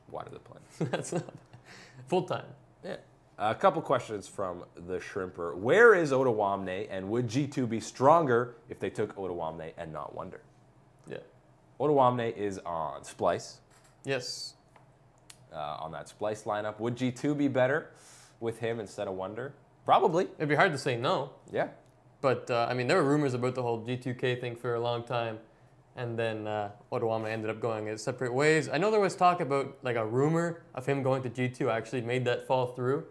water the plants. That's not full time. Yeah. A couple questions from the Shrimper. Where is Otawamne, and would G2 be stronger if they took Otawamne and not Wonder? Yeah. Otawamne is on Splice. Yes. On that Splice lineup. Would G2 be better with him instead of Wonder? Probably. It'd be hard to say no. Yeah. But, I mean, there were rumors about the whole G2K thing for a long time. And then Otawamne ended up going his separate ways. I know there was talk about, like, a rumor of him going to G2 actually made that fall through,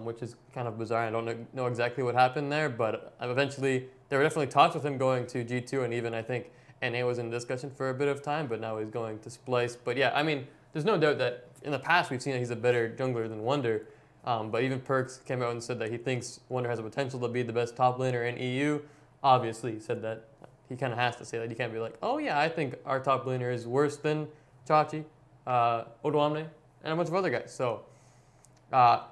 which is kind of bizarre. I don't know exactly what happened there. But eventually, there were definitely talks with him going to G2. And even, I think, NA was in discussion for a bit of time. But now he's going to Splice. But, yeah, I mean, there's no doubt that in the past we've seen that he's a better jungler than Wonder. But even Perks came out and said that he thinks Wonder has the potential to be the best top laner in EU. Obviously, he said that. He kind of has to say that. You can't be like, oh, yeah, I think our top laner is worse than Chachi, Otawamne, and a bunch of other guys. So,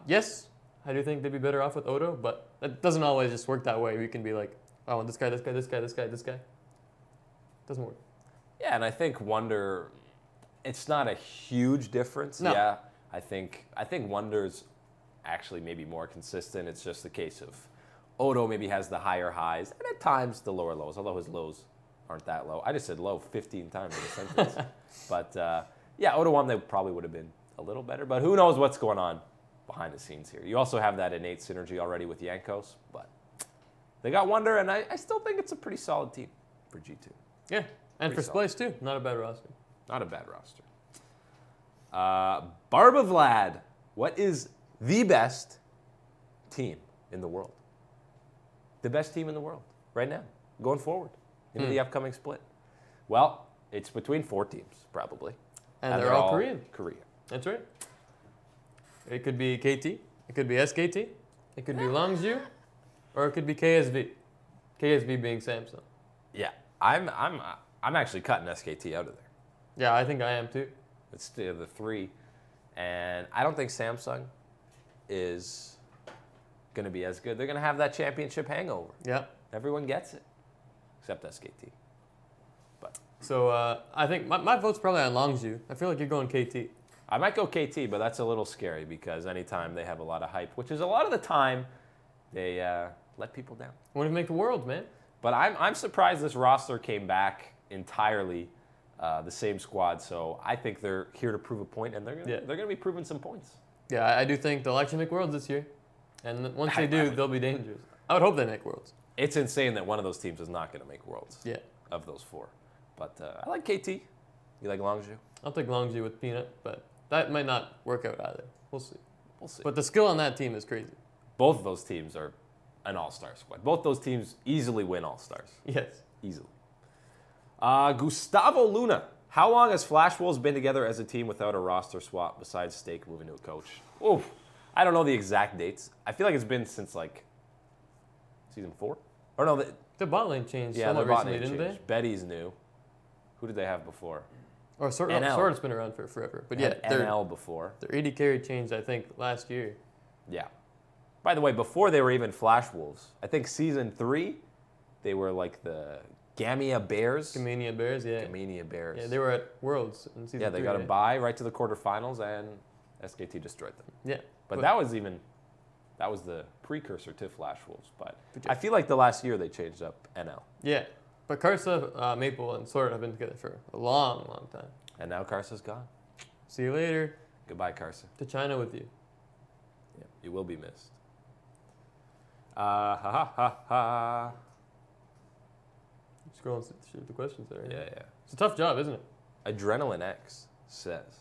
yes, I do think they'd be better off with Odo, but it doesn't always just work that way. We can be like, oh, this guy, this guy, this guy, this guy, this guy. Doesn't work. Yeah, and I think Wonder, it's not a huge difference. No. Yeah, I think Wonder's actually maybe more consistent. It's just the case of Odo maybe has the higher highs and at times the lower lows, although his lows aren't that low. I just said low 15 times in a sentence. But yeah, Otawamne probably would have been a little better, but who knows what's going on behind the scenes here. You also have that innate synergy already with Jankos, but they got Wonder, and I still think it's a pretty solid team for G2. Yeah, and Pretty for solid. Splice too. Not a bad roster. Not a bad roster. Barba Vlad, what is the best team in the world? The best team in the world right now, going forward into the upcoming split. Well, it's between 4 teams, probably. And they're all Korean. Korea. That's right. It could be KT, it could be SKT, it could be Longzhu, or it could be KSV. KSV being Samsung. Yeah, I'm actually cutting SKT out of there. Yeah, I think I am too. It's the 3, and I don't think Samsung is going to be as good. They're going to have that championship hangover. Yeah. Everyone gets it, except SKT. But So I think my vote's probably on Longzhu. I feel like you're going KT. I might go KT, but that's a little scary because anytime they have a lot of hype, which is a lot of the time, they let people down. Want to make the world, man. But I'm surprised this roster came back entirely the same squad. So I think they're here to prove a point, and they're gonna be proving some points. Yeah, I do think they'll actually make worlds this year. And once they do, they'll be dangerous. I would hope they make worlds. It's insane that one of those teams is not going to make worlds. Yeah. Of those 4, but I like KT. You like Longzhu? I'll take Longzhu with Peanut, but that might not work out either. We'll see. We'll see. But the skill on that team is crazy. Both of those teams are an all-star squad. Both those teams easily win all-stars. Yes. Easily. Gustavo Luna. How long has Flash Wolves been together as a team without a roster swap besides Stake moving to a coach? Oof. I don't know the exact dates. I feel like it's been since like season 4. Or no, The bot lane changed yeah, somewhat the bot recently, lane didn't changed. Betty's new. Who did they have before? they? Or NL. Sword's been around for forever. But They yeah, had NL before. their AD carry changed, I think, last year. Yeah. By the way, before they were even Flash Wolves, I think season 3, they were like the Gamia Bears. Gamania Bears, yeah. Gamania Bears. Yeah, they were at Worlds in season 3. Yeah, they got a bye right to the quarterfinals, and SKT destroyed them. Yeah. But that was the precursor to Flash Wolves. But I feel like the last year they changed up NL. Yeah. But Karsa, Maple, and Sword have been together for a long, long time. And now Karsa's gone. See you later. Goodbye, Karsa. To China with you. Yeah, you will be missed. Ha ha ha ha. Scrolling through the questions there. Yeah, yeah. It's a tough job, isn't it? Adrenaline X says,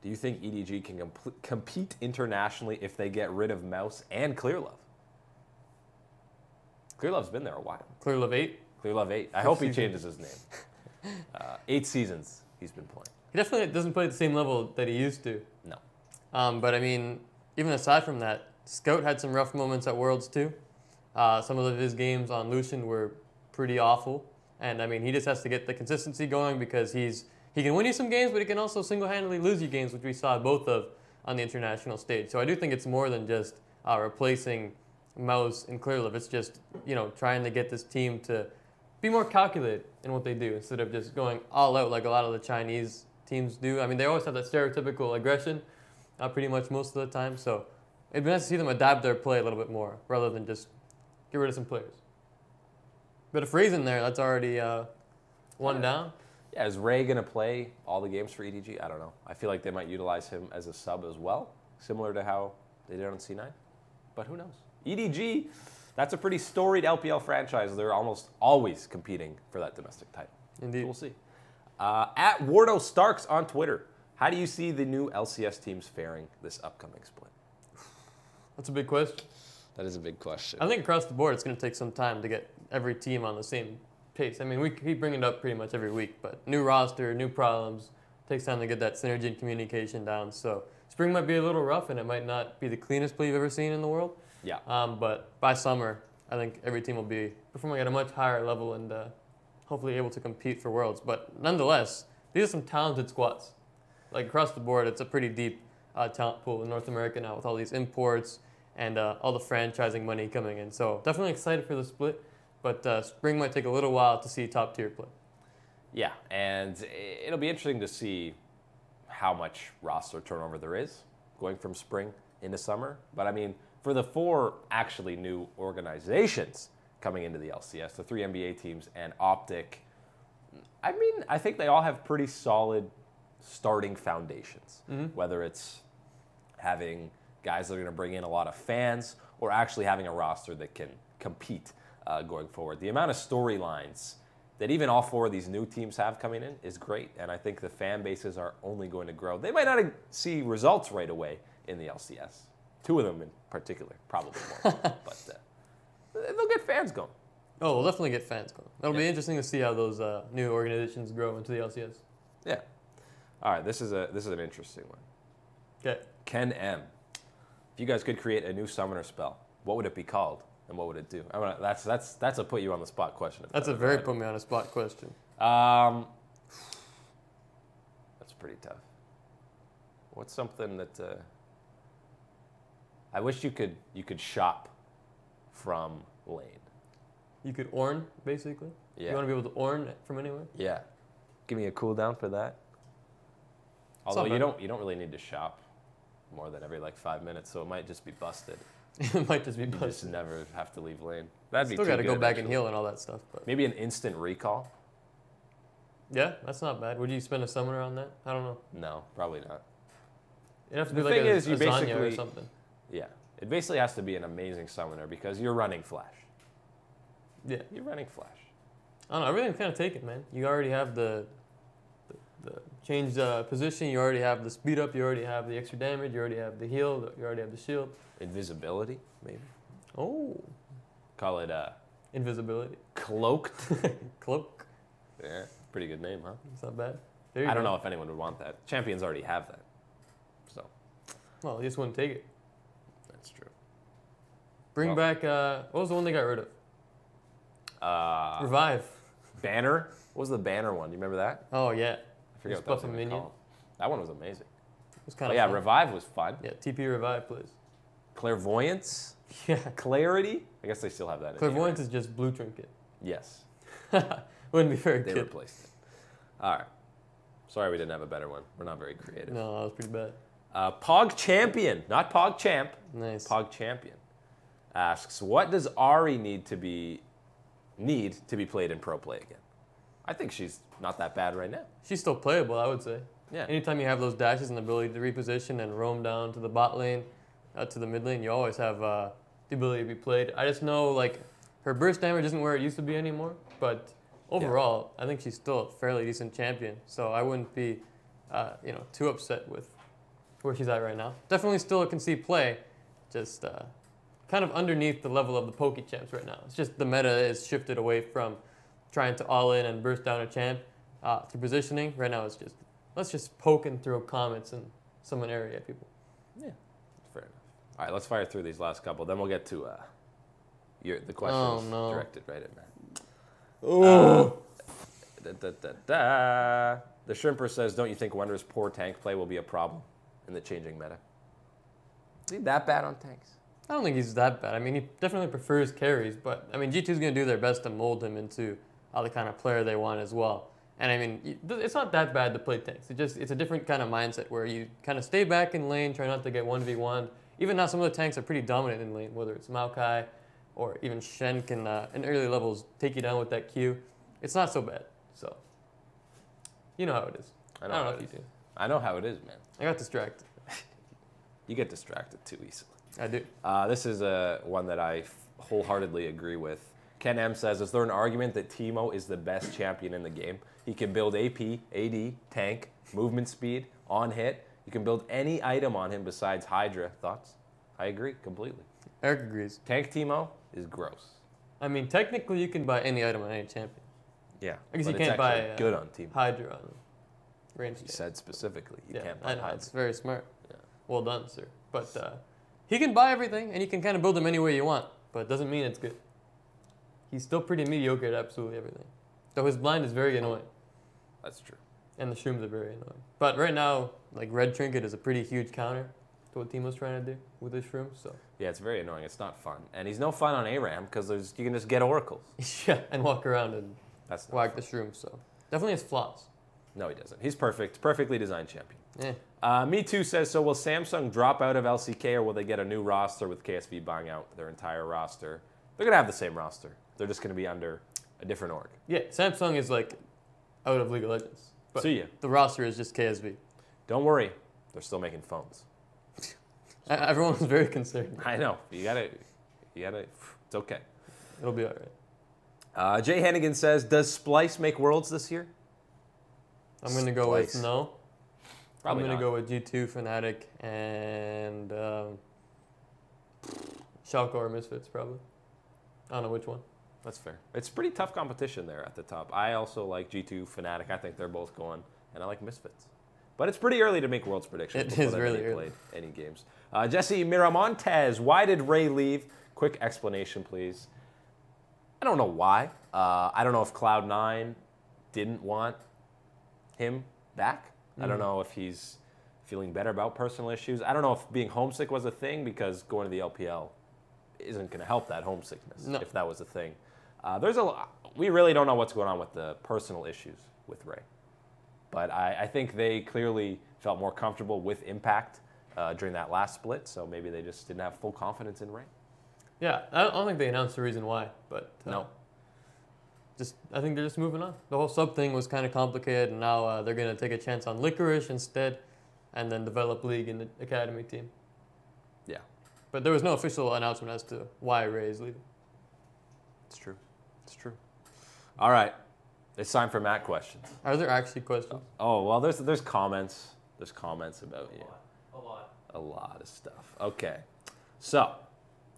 do you think EDG can compete internationally if they get rid of Mouse and Clearlove? Clearlove's been there a while. Clearlove 8. Clearlove 8. I hope he changes his name. 8 seasons he's been playing. He definitely doesn't play at the same level that he used to. No. But I mean, even aside from that, Scout had some rough moments at Worlds too. Some of his games on Lucian were pretty awful. And I mean, he just has to get the consistency going because he can win you some games, but he can also single-handedly lose you games, which we saw both of on the international stage. So I do think it's more than just replacing Mouse and Clearlive. It's just, trying to get this team to be more calculated in what they do instead of just going all out like a lot of the Chinese teams do. I mean, they always have that stereotypical aggression pretty much most of the time. So it'd be nice to see them adapt their play a little bit more rather than just get rid of some players. But if Ray's in there, that's already one down. Yeah, is Ray going to play all the games for EDG? I don't know. I feel like they might utilize him as a sub as well, similar to how they did on C9. But who knows? EDG, that's a pretty storied LPL franchise. They're almost always competing for that domestic title. Indeed. So we'll see. At Wardo Starks on Twitter, how do you see the new LCS teams faring this upcoming split? That's a big question. That is a big question. I think across the board, it's going to take some time to get every team on the same pace. I mean, we keep bringing it up pretty much every week, but new roster, new problems, takes time to get that synergy and communication down. So spring might be a little rough, and it might not be the cleanest play you've ever seen in the world. Yeah. But by summer, I think every team will be performing at a much higher level and hopefully able to compete for Worlds. But nonetheless, these are some talented squads. Like across the board, it's a pretty deep talent pool in North America now with all these imports and all the franchising money coming in. So definitely excited for the split, but spring might take a little while to see top tier play. Yeah, and it'll be interesting to see how much roster turnover there is going from spring into summer. But I mean, for the 4 actually new organizations coming into the LCS, the 3 NBA teams and Optic, I mean, I think they all have pretty solid starting foundations, whether it's having guys that are going to bring in a lot of fans or actually having a roster that can compete going forward. The amount of storylines that even all 4 of these new teams have coming in is great, and I think the fan bases are only going to grow. They might not see results right away in the LCS. 2 of them in particular, probably more. But they'll get fans going. Oh, we'll definitely get fans going. It'll be interesting to see how those new organizations grow into the LCS. Yeah. All right, this is an interesting one. Okay. Ken M. If you guys could create a new summoner spell, what would it be called and what would it do? That's a put you on the spot question. That's a very put me on the spot question. That's pretty tough. What's something that I wish you could shop from lane? You could Ornn, basically? Yeah. You want to be able to Ornn from anywhere? Yeah. Give me a cooldown for that. Although you don't really need to shop more than every 5 minutes, so it might just be busted. It might just be busted. You just never have to leave lane. That'd be Still too got to go good, back actually. and heal and all that stuff. But Maybe an instant recall. yeah, that's not bad. Would you spend a summoner on that? I don't know. No, probably not. It'd have to The be like thing a is, you Zanya or basically- something. Yeah. It basically has to be an amazing summoner because you're running Flash. Yeah. You're running Flash. I don't know. Everything's kind of taken, man. You already have the changed position. You already have the speed up. You already have the extra damage. You already have the heal. You already have the shield. Invisibility, maybe. Oh. Call it Invisibility. cloaked. Cloak. Yeah, pretty good name, huh? It's not bad. There you I go. don't know if anyone would want that. Champions already have that. So, Well, you just wouldn't take it. that's true. Bring back, what was the one they got rid of? Revive. Banner. What was the banner one? You remember that? Oh, yeah. I forget Just what that was buff a even minion. called. That one was amazing. It was kind But of yeah, fun. Revive was fun. Yeah, TP Revive, please. Clairvoyance. Yeah. Clarity. I guess they still have that. Clairvoyance is just blue trinket. Yes. Wouldn't be very They good. replaced it. All right. Sorry we didn't have a better one. We're not very creative. No, that was pretty bad. Pog Champion, not Pog Champ. Nice. Pog Champion asks, what does Ari need to be played in pro play again? I think she's not that bad right now. She's still playable, I would say. Yeah. Anytime you have those dashes and the ability to reposition and roam down to the bot lane, to the mid lane, you always have the ability to be played. I just know, her burst damage isn't where it used to be anymore, but overall, I think she's still a fairly decent champion. So I wouldn't be, too upset with where she's at right now. Definitely still can see play, just kind of underneath the level of the Poke champs right now. It's just the meta is shifted away from trying to all in and burst down a champ to positioning. Right now it's just, let's just poke and throw comets and summon area at people. Yeah, fair enough. All right, let's fire through these last couple. Then we'll get to the questions directed right at Matt. Oh. The Shrimper says, don't you think Wonder's poor tank play will be a problem in the changing meta? Is he that bad on tanks? I don't think he's that bad. I mean, he definitely prefers carries, but I mean, G2's going to do their best to mold him into the kind of player they want as well. And I mean, it's not that bad to play tanks. It's a different kind of mindset where you kind of stay back in lane, try not to get 1v1. Even now, some of the tanks are pretty dominant in lane, whether it's Maokai or even Shen can, in early levels, take you down with that Q. It's not so bad. So, you know how it is. I don't know if you do. I know how it is, man. I got distracted. You get distracted too easily. I do. This is one that I wholeheartedly agree with. Ken M says, is there an argument that Teemo is the best champion in the game? He can build AP, AD, tank, movement speed, on hit. You can build any item on him besides Hydra. Thoughts? I agree completely. Eric agrees. Tank Teemo is gross. I mean, technically, you can buy any item on any champion. Yeah. I guess you can't buy good on Teemo. Hydra on range. He said specifically you can't I buy know, Hydra. it's very smart. Yeah. Well done, sir. But he can buy everything, and you can kind of build him any way you want, but it doesn't mean it's good. He's still pretty mediocre at absolutely everything. Though his blind is very annoying. That's true. And the shrooms are very annoying. But right now, like Red Trinket is a pretty huge counter to what Teemo's trying to do with his shrooms. So yeah, it's very annoying. It's not fun. And he's no fun on ARAM because you can just get oracles. yeah, and walk around and whack fun. the shrooms. So definitely has flaws. No, he doesn't. He's perfect. Perfectly designed champion. Yeah. Me Too says, so will Samsung drop out of LCK or will they get a new roster with KSV buying out their entire roster? They're going to have the same roster. They're just going to be under a different org. Yeah, Samsung is like out of League of Legends. But See ya. The roster is just KSV. Don't worry. They're still making phones. Everyone was very concerned. I know. You gotta, it's okay. It'll be all right. Jay Hennigan says, does Splice make Worlds this year? I'm going to go with no. Probably I'm going not. to go with G2, Fnatic, and Schalke or Misfits, probably. I don't know which one. That's fair. It's pretty tough competition there at the top. I also like G2, Fnatic. I think they're both going. And I like Misfits. But it's pretty early to make Worlds predictions. It is really early. Played any games. Jesse Miramontes, why did Ray leave? Quick explanation, please. I don't know why. I don't know if Cloud9 didn't want him back. I don't know if he's feeling better about personal issues. I don't know if being homesick was a thing because going to the LPL isn't going to help that homesickness if that was a thing. We really don't know what's going on with the personal issues with Ray. But I think they clearly felt more comfortable with Impact during that last split, so maybe they just didn't have full confidence in Ray. Yeah, I don't think they announced the reason why, but No. I think they're just moving on. The whole sub thing was kind of complicated, and now they're going to take a chance on Licorice instead, and then develop League in the academy team. Yeah. But there was no official announcement as to why Ray is leaving. It's true. It's true. All right. It's time for Matt questions. Are there actually questions? Oh, well, there's comments. There's comments about you. A lot. A lot of stuff. Okay. So,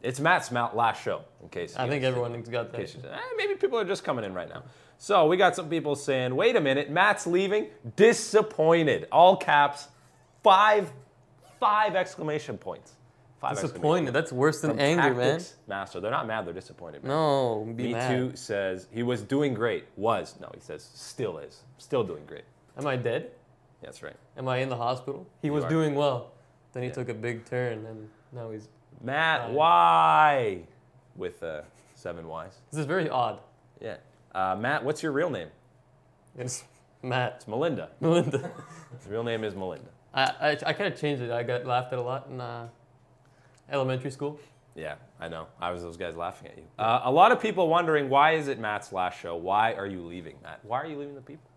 it's Matt's last show, in case. I think everyone's got that. Maybe people are just coming in right now. So, we got some people saying, wait a minute, Matt's leaving? Disappointed. All caps, five exclamation points. Disappointed. That's worse than angry, man. Master. They're not mad, they're disappointed. Man. No, be mad. Me Too says he was doing great. No, he says still is. Still doing great. Am I dead? That's right. Am I in the hospital? He was doing well. Then he took a big turn, and now he's... Matt, why? With 7 Ys. This is very odd. Yeah. Matt, what's your real name? It's Matt. It's Melinda. Melinda. His real name is Melinda. I kind of changed it. I got laughed at a lot in elementary school. Yeah, I know. I was those guys laughing at you. A lot of people wondering, why is it Matt's last show? Why are you leaving, Matt? Why are you leaving the people?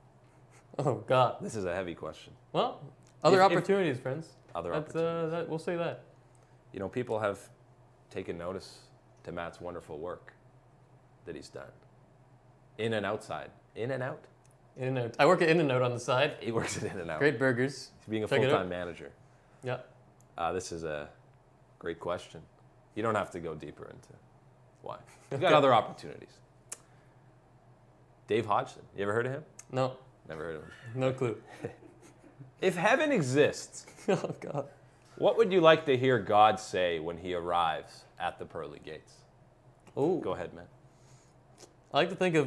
Oh, God. This is a heavy question. Well, other opportunities, friends. Other opportunities. We'll say that. You know, people have taken notice to Matt's wonderful work that he's done. In and outside. In and out? In and Out. I work at In and Out on the side. He works at In and Out. Great burgers. He's being a full-time manager. Yeah. This is a great question. You don't have to go deeper into why. You've got other opportunities. Dave Hodgson. You ever heard of him? No. Never heard of him. No clue. If heaven exists, Oh, God. what would you like to hear God say when he arrives at the pearly gates? Oh. Go ahead, man. I like to think of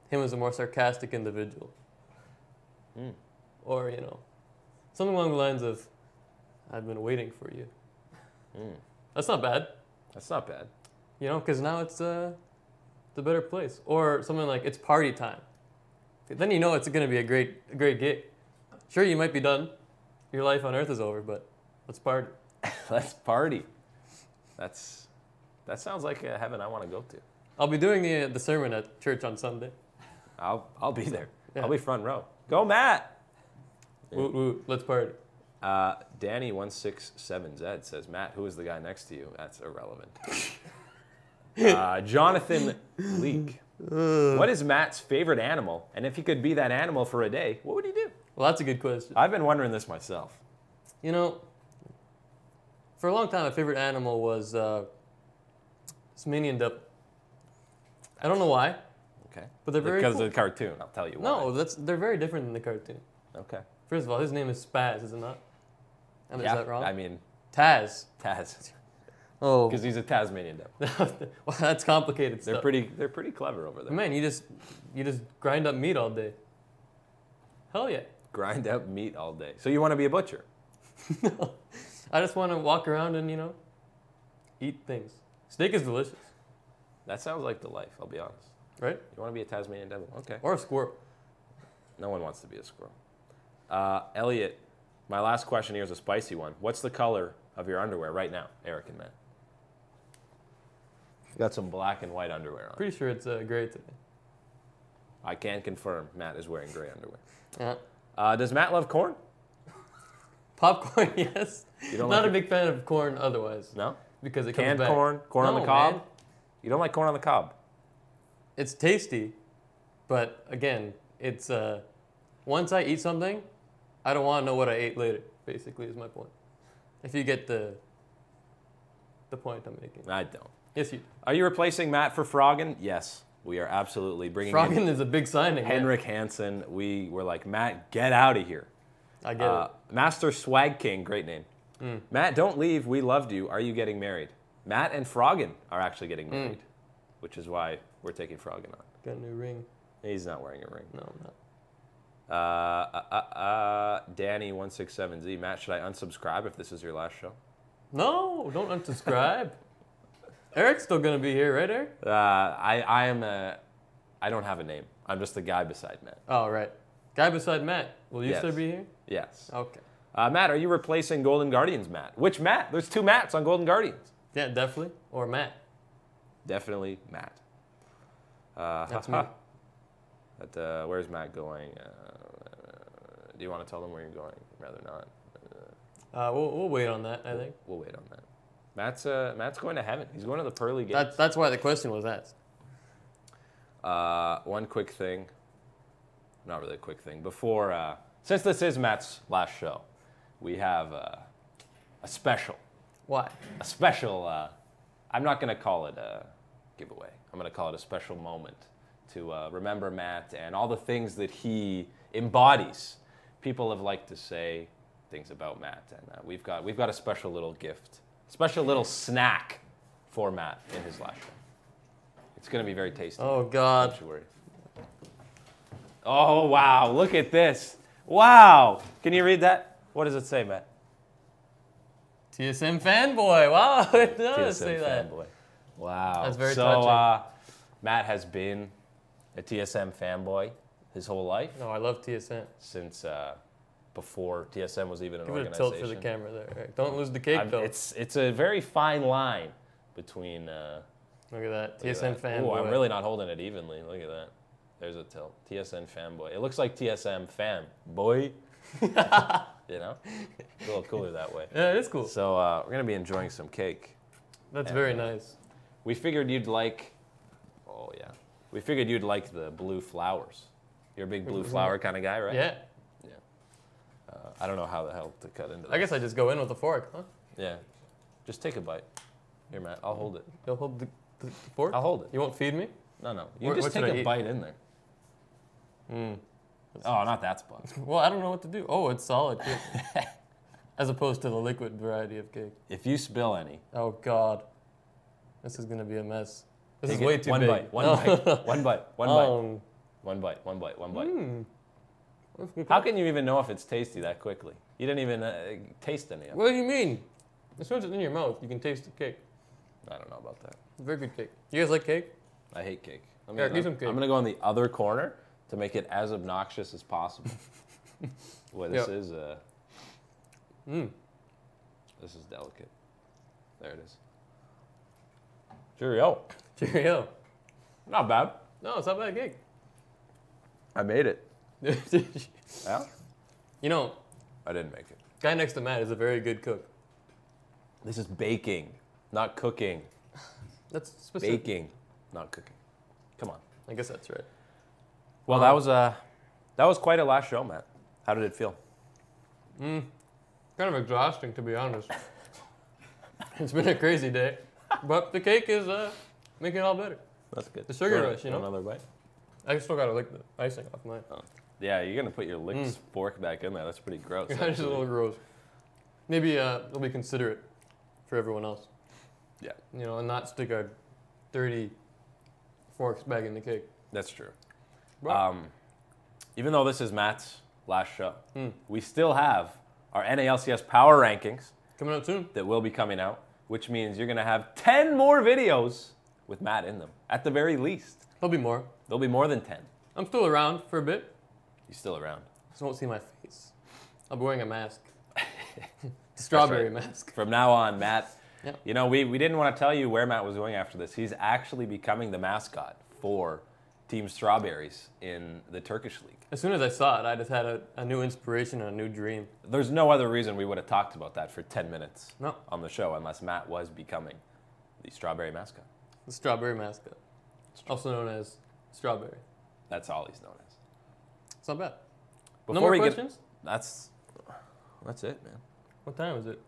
him as a more sarcastic individual. Or, something along the lines of, I've been waiting for you. That's not bad. That's not bad. You know, because now it's the better place. Or something like it's party time. Then you know it's going to be a great gig. Sure, you might be done. Your life on Earth is over, but let's party. Let's party. That sounds like a heaven I want to go to. I'll be doing the sermon at church on Sunday. I'll be there. Yeah. I'll be front row. Go, Matt. Woot woot, let's party. Danny167Z says, Matt, who is the guy next to you? That's irrelevant. Jonathan Leak. What is Matt's favorite animal? And if he could be that animal for a day, what would he do? Well, that's a good question. I've been wondering this myself. You know, for a long time, my favorite animal was Tasmanian devil. I don't know why. Okay. But they're very Because cool. of the cartoon, I'll tell you why. No, they're very different than the cartoon. Okay. First of all, his name is Spaz, is it not? Is that wrong? I mean, Taz. Taz. Oh. Because he's a Tasmanian devil. Well, that's complicated They're stuff. pretty clever over there. Man, you just grind up meat all day. Hell yeah. Grind up meat all day. So you want to be a butcher? No. I just want to walk around and, eat things. Steak is delicious. That sounds like the life, I'll be honest. Right? You want to be a Tasmanian devil? Okay. Or a squirrel. No one wants to be a squirrel. Elliot, my last question here is a spicy one. What's the color of your underwear right now, Eric and Matt? You got some black and white underwear on. Pretty sure it's gray today. I can confirm Matt is wearing gray underwear. Yeah. Does Matt love corn? Popcorn, yes. You don't Not like a big fan of corn otherwise. No? Because it Canned comes back. corn on No, the cob? man. You don't like corn on the cob? It's tasty, but again, it's once I eat something, I don't want to know what I ate later. Basically, is my point. If you get the point I'm making. I don't. Yes, you. Are you replacing Matt for Froggen? Yes, we are absolutely bringing Froggen in is a big signing. Henrik Hansen. We were like, Matt, get out of here. I get it. Master Swag King, great name. Matt, don't leave. We loved you. Are you getting married? Matt and Froggen are actually getting married, which is why we're taking Froggen on. Got a new ring. He's not wearing a ring. No, I'm not. Danny167Z. Matt, should I unsubscribe if this is your last show? No, don't unsubscribe. Eric's still gonna be here, right, Eric? I don't have a name. I'm just the guy beside Matt. Oh, right. Guy beside Matt. Will you Yes. still be here? Yes. Okay. Matt, are you replacing Golden Guardians, Matt? Which Matt? There's two Matts on Golden Guardians. Yeah, definitely. Or Matt. Definitely Matt. That's me. But, where's Matt going? Do you want to tell them where you're going? Rather not. We'll wait on that, I think. We'll wait on that. Matt's going to heaven. He's going to the pearly gates. That's why the question was asked. One quick thing. Not really a quick thing. Before, since this is Matt's last show, we have a special. Why? A special, I'm not going to call it a giveaway. I'm going to call it a special moment to remember Matt and all the things that he embodies. People have liked to say things about Matt, and we've got a special little gift, special little snack for Matt in his last show. It's going to be very tasty. Oh, God. Don't you worry. Oh, wow. Look at this. Wow. Can you read that? What does it say, Matt? TSM fanboy. Wow, it does say that. Fanboy. Wow. That's very touching. Matt has been a TSM fanboy his whole life. No, I love TSM. Since before TSM was even an Give it a organization. tilt for the camera there, Eric. Don't lose the cake, though. It's a very fine line between... Look at that. look at TSM that. fanboy. Ooh, I'm really not holding it evenly. Look at that. There's a tilt. TSM fanboy. It looks like TSM fan. Boy. You know? It's a little cooler that way. Yeah, it is cool. So we're going to be enjoying some cake. That's very nice. We figured you'd like... Oh, yeah. We figured you'd like the blue flowers. You're a big blue flower kind of guy, right? Yeah. Yeah. I don't know how the hell to cut into that. I guess I just go in with a fork, huh? Yeah. Just take a bite. Here, Matt. I'll hold it. You'll hold the fork? I'll hold it. You won't feed me? No. You What just should take I a eat? bite in there. Oh, not that spot. Well, I don't know what to do. Oh, it's solid cake. As opposed to the liquid variety of cake. If you spill any, Oh, God. This is going to be a mess. This take is it. way too one big. bite. One No. bite. One bite. One bite. One bite. One bite. One bite. That's good. How can you even know if it's tasty that quickly? You didn't even taste any of it. What do you mean? As soon as it's in your mouth, you can taste the cake. I don't know about that. Very good cake. You guys like cake? I hate cake. Eric, eat some cake. I'm going to go in the other corner to make it as obnoxious as possible. Boy, this is... This is delicate. There it is. Cheerio. Cheerio. Not bad. No, it's not bad cake. I made it. Yeah? You know, I didn't make it. guy next to Matt is a very good cook. This is baking, not cooking. That's specific. Baking, not cooking. Come on. I guess that's right. Well, that was quite a last show, Matt. How did it feel? Kind of exhausting, to be honest. It's been a crazy day, but the cake is making it all better. That's good. The sugar rush, you know. Another bite. I still gotta lick the icing off mine. Oh. Yeah, you're gonna put your licked fork back in there. That's pretty gross. It's just a little gross. Maybe it'll be considerate for everyone else. Yeah. You know, and not stick our dirty forks back in the cake. That's true. Right. Even though this is Matt's last show, we still have our NALCS power rankings Coming out soon. that will be coming out, which means you're gonna have 10 more videos with Matt in them, at the very least. There'll be more. There'll be more than 10. I'm still around for a bit. You're still around. Just won't see my face. I'll be wearing a mask. Strawberry mask. From now on, Matt, Yeah. you know, we didn't want to tell you where Matt was going after this. He's actually becoming the mascot for Team Strawberries in the Turkish League. As soon as I saw it, I just had a new inspiration and a new dream. There's no other reason we would have talked about that for 10 minutes No. on the show unless Matt was becoming the Strawberry mascot. The strawberry mascot. Also known as Strawberry. That's all he's known as. It's not bad. Before No more we questions? That's it, man. What time is it?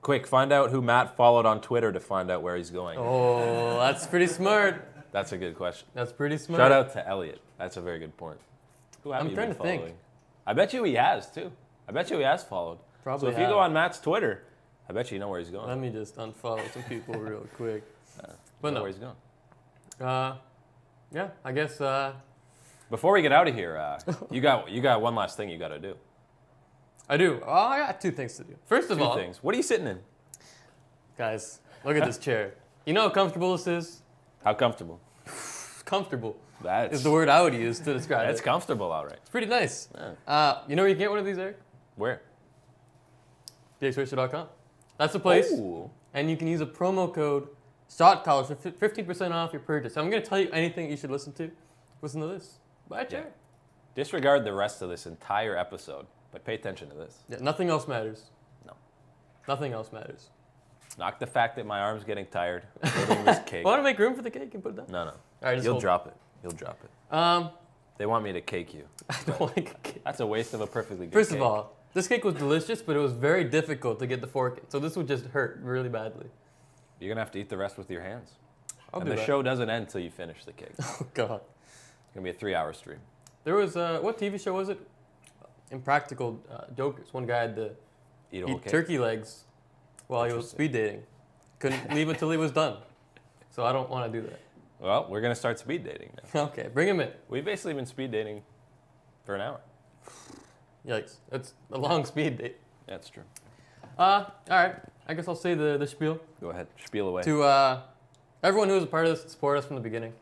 Quick, find out who Matt followed on Twitter to find out where he's going. Oh, that's pretty smart. That's a good question. That's pretty smart. Shout out to Elliot. That's a very good point. Who have I'm you trying been to think. following? I bet you he has, too. I bet you he has followed. Probably So if you have. go on Matt's Twitter, I bet you know where he's going. Let me just unfollow some people real quick. You But know no. where he's going. Yeah, I guess Before we get out of here, you got one last thing you got to do. I do. Oh, I got two things to do. First of Two all, things. What are you sitting in? guys, look at this chair. You know how comfortable this is? How comfortable? Comfortable That's is the word I would use to describe That's it. comfortable, all right. It's pretty nice. Yeah. You know where you can get one of these, Eric? Where? DXRacer.com. That's the place. Ooh. And you can use a promo code SHOTCOLLEGE for 15% off your purchase. I'm going to tell you anything you should listen to. Listen to this. Buy a chair. Disregard the rest of this entire episode, but pay attention to this. Yeah, nothing else matters. No. Nothing else matters. Knock the fact that my arm's getting tired. Eating this cake. Want to make room for the cake and put it down? No, no. All right, just You'll hold drop it. You'll drop it. it. They want me to cake you. I don't like a cake. That's a waste of a perfectly good First cake. of all, this cake was delicious, but it was very difficult to get the fork in. So this would just hurt really badly. You're going to have to eat the rest with your hands. I'll And do the that. show doesn't end until you finish the cake. It's Oh, God. going to be a 3-hour stream. There was, what TV show was it? Impractical Jokers. One guy had to Eat a whole eat cake. turkey legs while he was Interesting. speed dating. Couldn't leave until he was done. So I don't want to do that. Well, we're going to start speed dating now. Okay, bring him in. We've basically been speed dating for an hour. Yikes. That's a long speed date. That's true. All right. I guess I'll say the spiel. Go ahead. Spiel away. To everyone who was a part of this, support us from the beginning.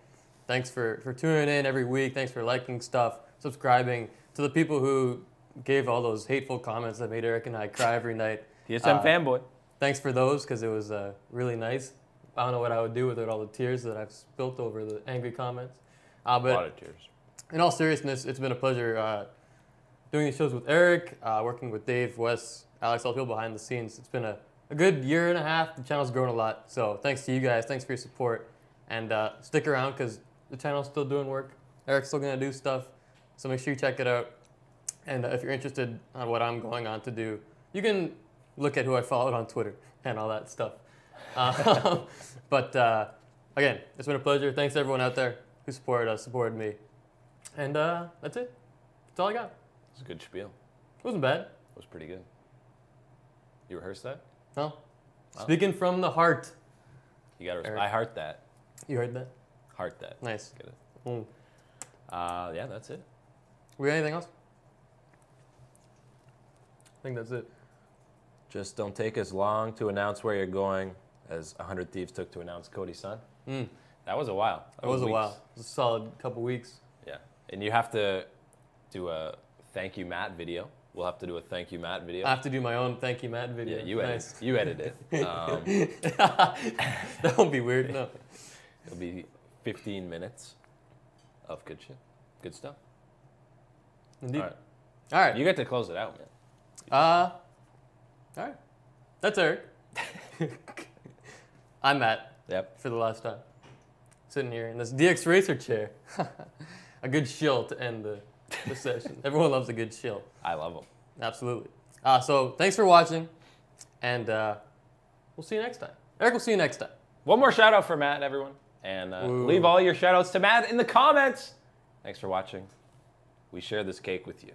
Thanks for tuning in every week. Thanks for liking stuff, subscribing. To the people who gave all those hateful comments that made Eric and I cry every night. TSM fanboy. Thanks for those, because it was really nice. I don't know what I would do without all the tears that I've spilt over the angry comments. A lot But of tears. in all seriousness, it's been a pleasure doing these shows with Eric, working with Dave, Wes, Alex, all the people behind the scenes. It's been a good year and a half. The channel's grown a lot. So thanks to you guys. Thanks for your support. And stick around, because the channel's still doing work. Eric's still going to do stuff. So make sure you check it out. And if you're interested on what I'm going on to do, you can look at who I followed on Twitter and all that stuff. But again, it's been a pleasure. Thanks to everyone out there who supported us, supported me. And that's it. That's all I got. It's a good spiel. It wasn't bad. It was pretty good. You rehearsed that? No. Speaking from the heart. You got to. Eric. I heart that. You heard that? Heart that. Nice. Get it. Mm. Yeah, that's it. We got anything else? I think that's it. Just don't take as long to announce where you're going as 100 Thieves took to announce Cody's son. That was a while. That was a while. It was a solid couple weeks. Yeah. And you have to do a thank you, Matt video. We'll have to do a thank you, Matt video. I have to do my own thank you, Matt video. Yeah, you nice. edit. You edit it. That won't be weird. No. It'll be 15 minutes of good shit. Good stuff. Indeed. All All right. You get to close it out, man. All right. That's Eric. I'm Matt. Yep. For the last time. Sitting here in this DX Racer chair. A good shill to end the session. Everyone loves a good shill. I love them. Absolutely. So thanks for watching, and we'll see you next time. Eric, we'll see you next time. One more shout out for Matt, everyone. And leave all your shout outs to Matt in the comments. Thanks for watching. We share this cake with you.